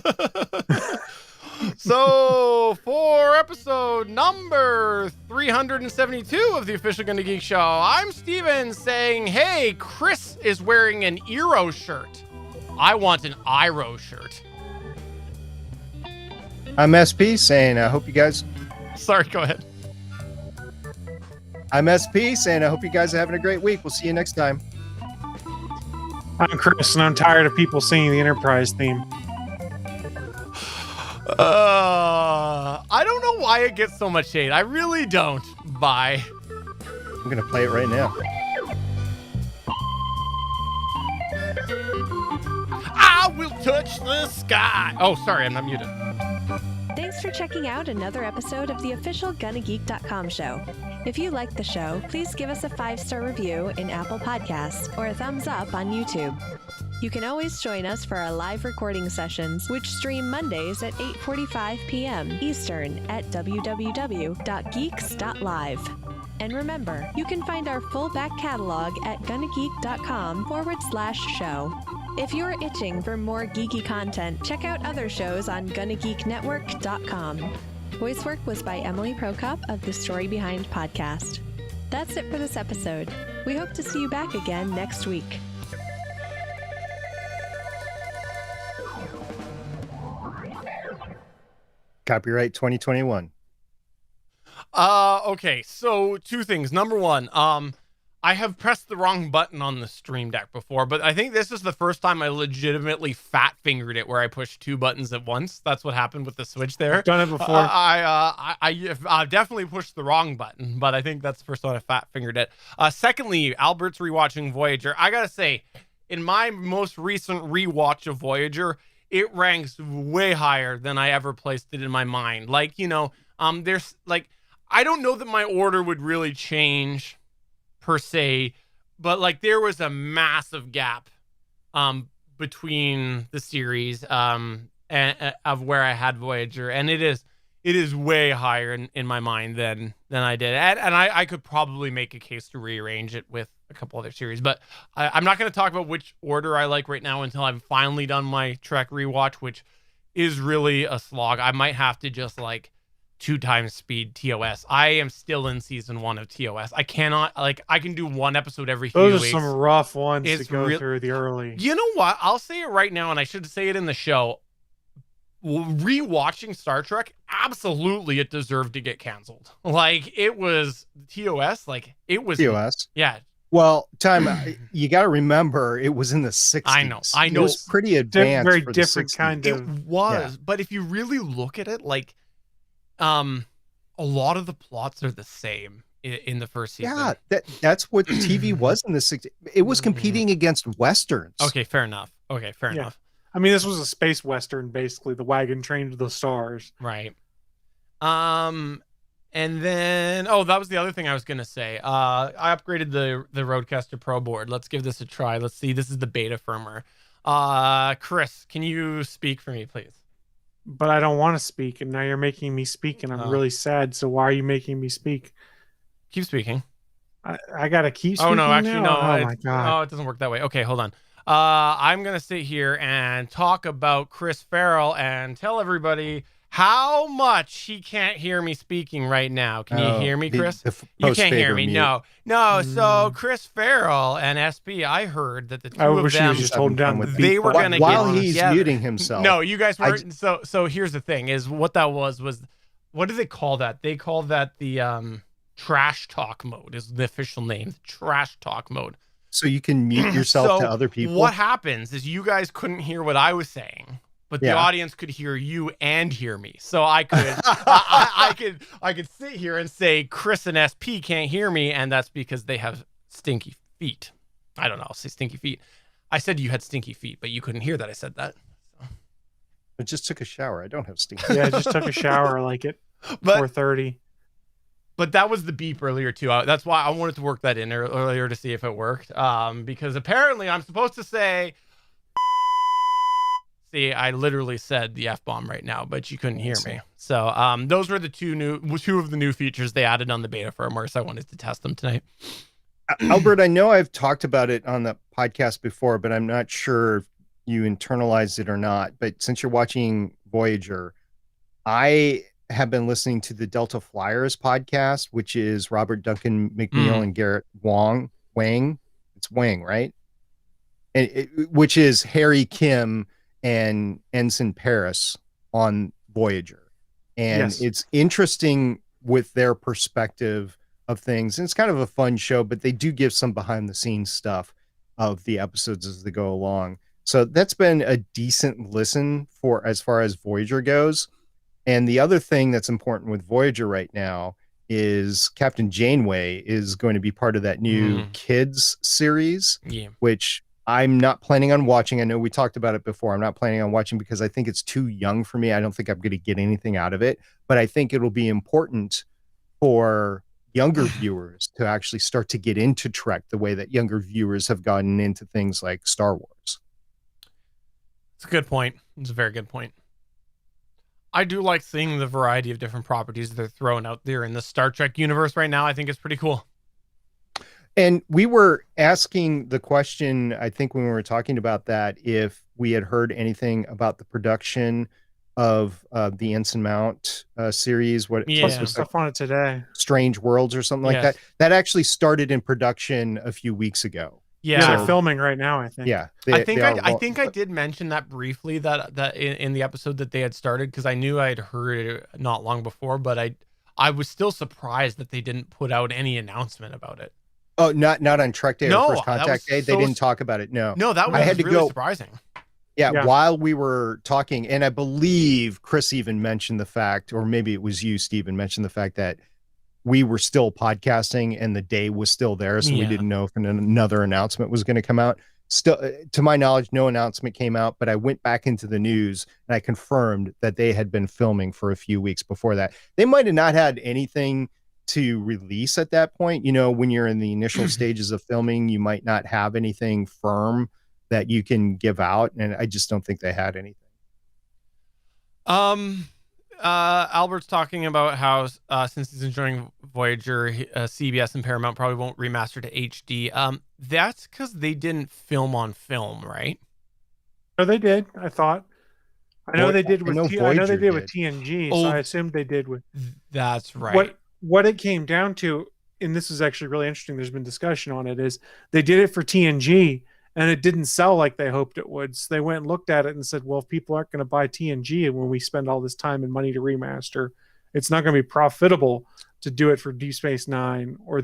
S3: So, for episode number 372 of the Official Gonna Geek Show, I'm Steven saying, hey, Chris is wearing an Eero shirt. I want an Iroh shirt.
S2: I'm SP saying, I hope you guys...
S3: Sorry, go ahead.
S2: I'm SP saying, I hope you guys are having a great week. We'll see you next time.
S1: I'm Chris, and I'm tired of people singing the Enterprise theme.
S3: I don't know why it gets so much hate. I really don't. Bye.
S2: I'm going to play it right now.
S3: I will touch the sky. Oh, sorry, I'm not muted.
S4: Thanks for checking out another episode of the official GonnaGeek.com show. If you like the show, please give us a 5-star review in Apple Podcasts or a thumbs up on YouTube. You can always join us for our live recording sessions, which stream Mondays at 8:45 p.m. Eastern at www.geeks.live. And remember, you can find our full back catalog at GonnaGeek.com/show. If you're itching for more geeky content, check out other shows on GonnaGeekNetwork.com. Voice work was by Emily Prokop of the Story Behind podcast. That's it for this episode. We hope to see you back again next week.
S2: Copyright 2021.
S3: Okay, so two things. Number one, I have pressed the wrong button on the Stream Deck before, but I think this is the first time I legitimately fat fingered it where I pushed two buttons at once. That's what happened with the Switch there.
S1: I've done it before.
S3: I definitely pushed the wrong button, but I think that's the first time I fat fingered it. Secondly, Albert's rewatching Voyager. I gotta say, in my most recent rewatch of Voyager, it ranks way higher than I ever placed it in my mind. Like, you know, there's like, I don't know that my order would really change per se, but like there was a massive gap between the series and of where I had Voyager, and it is way higher in my mind than I did, and I could probably make a case to rearrange it with a couple other series, but I'm not going to talk about which order I like right now until I've finally done my Trek rewatch, which is really a slog. I might have to just like 2 times speed TOS. I am still in season 1 of TOS. I cannot, like, I can do one episode every few weeks.
S1: Those are some rough ones
S3: It's
S1: to go through the early.
S3: You know what? I'll say it right now, and I should say it in the show. Rewatching Star Trek, absolutely it deserved to get canceled. Like, it was TOS, like, it was
S2: TOS.
S3: Yeah.
S2: Well, you got to remember, it was in the 60s.
S3: I know.
S2: It was pretty advanced.
S1: Very
S2: for
S1: different
S2: the 60s.
S1: kind of.
S3: It was,
S2: Yeah.
S3: but if you really look at it, like, a lot of the plots are the same in the first season.
S2: Yeah, that's what TV was in the 60s. It was competing against Westerns.
S3: Okay, fair enough. Enough.
S1: I mean, this was a space Western, basically, the wagon train to the stars.
S3: Right. And then, that was the other thing I was going to say. I upgraded the Rodecaster Pro board. Let's give this a try. Let's see. This is the beta firmware. Chris, can you speak for me, please?
S1: But I don't want to speak, and now you're making me speak, and I'm really sad. So why are you making me speak?
S3: Keep speaking.
S1: I gotta keep speaking.
S3: Oh, no, actually,
S1: now?
S3: no.
S1: Oh, my God.
S3: Oh, it doesn't work that way. Okay, hold on. I'm going to sit here and talk about Chris Farrell and tell everybody how much he can't hear me speaking right now. Can you hear me, Chris? You can't hear me.
S2: Mute.
S3: No. So Chris Farrell and SP, I heard that the two
S1: I
S3: of
S1: wish
S3: them,
S1: you just hold down the beat.
S3: they were going to
S2: while
S3: get
S2: he's
S3: together.
S2: muting himself.
S3: No, you guys weren't. So here's the thing: is what that was what do they call that? They call that the trash talk mode. Is the official name? Trash talk mode.
S2: So you can mute yourself to other people.
S3: What happens is you guys couldn't hear what I was saying, but the
S2: Yeah.
S3: audience could hear you and hear me. So I could, I could sit here and say Chris and SP can't hear me, and that's because they have stinky feet. I don't know. I'll say stinky feet. I said you had stinky feet, but you couldn't hear that I said that.
S2: I just took a shower. I don't have stinky.
S1: Yeah, I just took a shower like at
S3: But
S1: 4:30.
S3: But that was the beep earlier too. That's why I wanted to work that in earlier to see if it worked. Because apparently I'm supposed to say. See, I literally said the F-bomb right now, but you couldn't hear me. So those were the two of the new features they added on the beta firmware. So I wanted to test them tonight.
S2: Albert, I know I've talked about it on the podcast before, but I'm not sure if you internalized it or not. But since you're watching Voyager, I have been listening to the Delta Flyers podcast, which is Robert Duncan McNeil and Garrett Wang. It's Wang, right? And which is Harry Kim and Ensign Paris on Voyager. And
S1: Yes.
S2: it's interesting with their perspective of things. And it's kind of a fun show, but they do give some behind the scenes stuff of the episodes as they go along. So that's been a decent listen for as far as Voyager goes. And the other thing that's important with Voyager right now is Captain Janeway is going to be part of that new kids series,
S3: Yeah.
S2: which I'm not planning on watching. I know we talked about it before. I'm not planning on watching because I think it's too young for me. I don't think I'm going to get anything out of it, but I think it'll be important for younger viewers to actually start to get into Trek the way that younger viewers have gotten into things like Star Wars.
S3: It's a good point. It's a very good point. I do like seeing the variety of different properties they're throwing out there in the Star Trek universe right now. I think it's pretty cool.
S2: And we were asking the question, I think when we were talking about that, if we had heard anything about the production of the Ensign Mount series, what
S3: Yeah.
S1: Plus some stuff on it today.
S2: Strange Worlds or something like
S3: Yes.
S2: that actually started in production a few weeks ago.
S1: Yeah,
S3: Yeah.
S1: they're filming right now, I think.
S2: Yeah.
S3: I think I did mention that briefly that in the episode that they had started, because I knew I had heard it not long before, but I was still surprised that they didn't put out any announcement about it.
S2: Oh, not on Trek Day
S3: No,
S2: or First
S3: that
S2: Contact
S3: was
S2: Day. They
S3: so-
S2: didn't talk about it. No.
S3: No, that was
S2: I had to
S3: really
S2: go.
S3: surprising.
S2: Yeah,
S1: Yeah.
S2: while we were talking, and I believe Chris even mentioned the fact, or maybe it was you, Stephen, mentioned the fact that we were still podcasting and the day was still there, so we
S3: Yeah.
S2: didn't know if another announcement was going to come out. Still, to my knowledge, no announcement came out, but I went back into the news and I confirmed that they had been filming for a few weeks before that. They might have not had anything to release at that point. You know, when you're in the initial stages of filming, you might not have anything firm that you can give out, and I just don't think they had anything.
S3: Albert's talking about how since he's enjoying Voyager, CBS and Paramount probably won't remaster to HD. That's because they didn't film on film, right?
S1: No, they did. I thought. I know they did
S2: I
S1: with.
S2: know
S1: I know they
S2: Voyager
S1: did with
S2: did.
S1: TNG.
S3: Oh.
S1: So I assumed they did with.
S3: That's right.
S1: What it came down to, and this is actually really interesting. There's been discussion on it. Is they did it for TNG, and it didn't sell like they hoped it would. So they went and looked at it and said, "Well, if people aren't going to buy TNG, and when we spend all this time and money to remaster, it's not going to be profitable to do it for Deep Space Nine or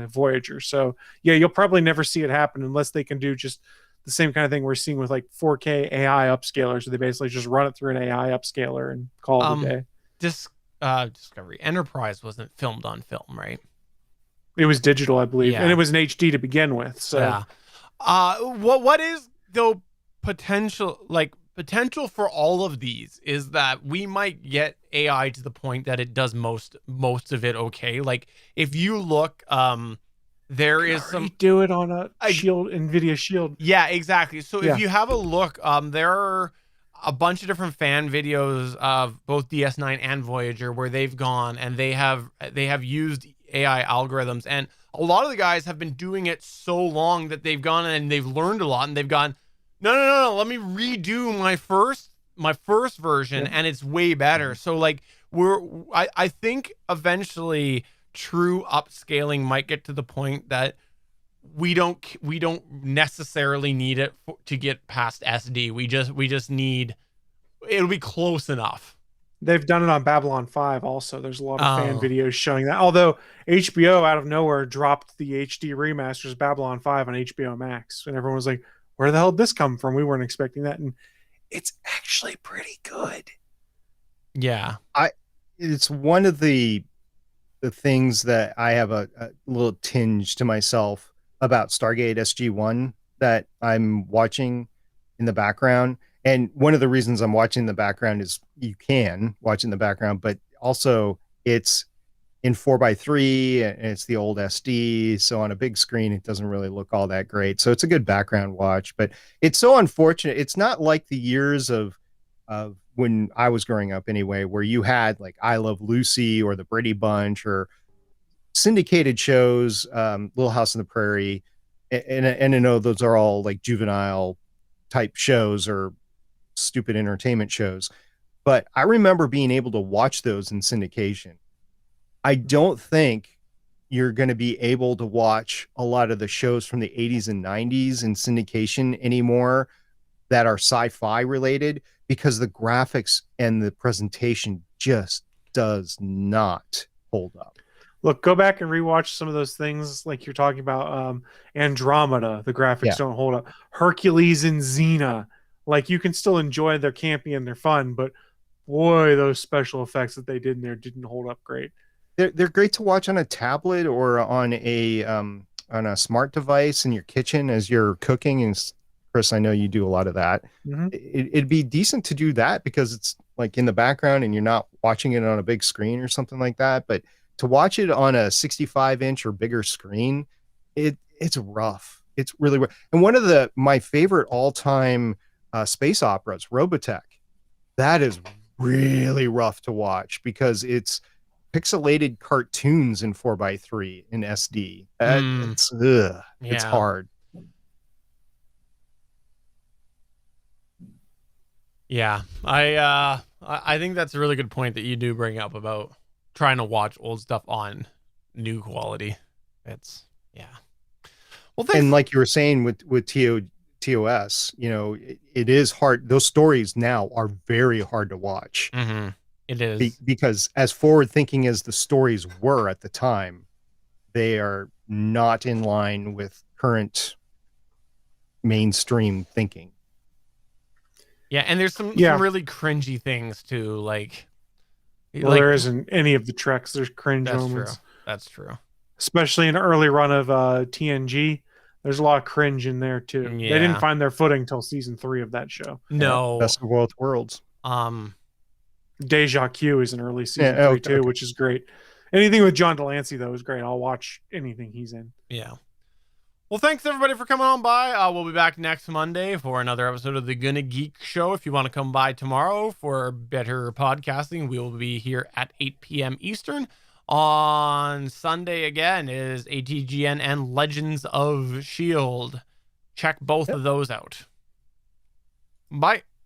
S1: Voyager." So yeah, you'll probably never see it happen unless they can do just the same kind of thing we're seeing with like 4K AI upscalers. So they basically just run it through an AI upscaler and call it a day.
S3: Discovery Enterprise wasn't filmed on film, right?
S1: It was digital, I believe,
S3: Yeah.
S1: and it was an HD to begin with. So
S3: Yeah. What is though potential for all of these is that we might get AI to the point that it does most of it okay. Like if you look, there is some.
S1: do it on a Shield, NVIDIA Shield.
S3: Yeah, exactly. So
S1: Yeah.
S3: if you have a look, there are a bunch of different fan videos of both DS9 and Voyager where they've gone and they have used AI algorithms, and a lot of the guys have been doing it so long that they've gone and they've learned a lot, and they've gone, no, let me redo my first version, and it's way better. So like I think eventually true upscaling might get to the point that we don't necessarily need it to get past SD. We just need, it'll be close enough.
S1: They've done it on Babylon 5 also. There's a lot of fan videos showing that. Although HBO out of nowhere dropped the HD remasters Babylon 5 on HBO Max. And everyone was like, where the hell did this come from? We weren't expecting that. And it's actually pretty good.
S3: Yeah.
S2: It's one of the things that I have a little tinge to myself about Stargate SG-1 that I'm watching in the background. And one of the reasons I'm watching in the background is you can watch in the background, but also it's in 4:3 and it's the old SD. So on a big screen, it doesn't really look all that great. So it's a good background watch, but it's so unfortunate. It's not like the years of when I was growing up anyway, where you had like I Love Lucy or the Brady Bunch or syndicated shows, Little House on the Prairie. And I know those are all like juvenile type shows or stupid entertainment shows. But I remember being able to watch those in syndication. I don't think you're going to be able to watch a lot of the shows from the 80s and 90s in syndication anymore that are sci-fi related because the graphics and the presentation just does not hold up.
S1: Look, go back and rewatch some of those things like you're talking about. Andromeda, the graphics don't hold up. Hercules and Xena, like you can still enjoy their campy and they're fun, but boy, those special effects that they did in there didn't hold up great.
S2: They're great to watch on a tablet or on a smart device in your kitchen as you're cooking. And Chris, I know you do a lot of that.
S1: Mm-hmm.
S2: It'd be decent to do that because it's like in the background and you're not watching it on a big screen or something like that. But to watch it on a 65-inch or bigger screen, it's rough. It's really rough. And one of my favorite all-time space operas, Robotech, that is really rough to watch because it's pixelated cartoons in 4:3 in SD. It's hard.
S3: Yeah, I think that's a really good point that you do bring up about trying to watch old stuff on new quality. It's well, thanks.
S2: And like you were saying with TOS, it is hard. Those stories now are very hard to watch.
S3: Mm-hmm. It is
S2: because as forward thinking as the stories were at the time, they are not in line with current mainstream thinking.
S3: Yeah, and there's some really cringy things too, like
S1: there isn't any of the Treks. There's cringe moments.
S3: That's true.
S1: Especially in an early run of TNG, there's a lot of cringe in there too.
S3: Yeah.
S1: They didn't find their footing until season 3 of that show.
S3: No,
S2: Best of both worlds.
S1: Deja Q is in early season 3 too, which is great. Anything with John Delancey though is great. I'll watch anything he's in.
S3: Yeah. Well, thanks everybody for coming on by. We'll be back next Monday for another episode of the Gonna Geek Show. If you want to come by tomorrow for better podcasting, we will be here at 8 p.m. Eastern. On Sunday again is ATGN and Legends of S.H.I.E.L.D. Check both of those out. Bye.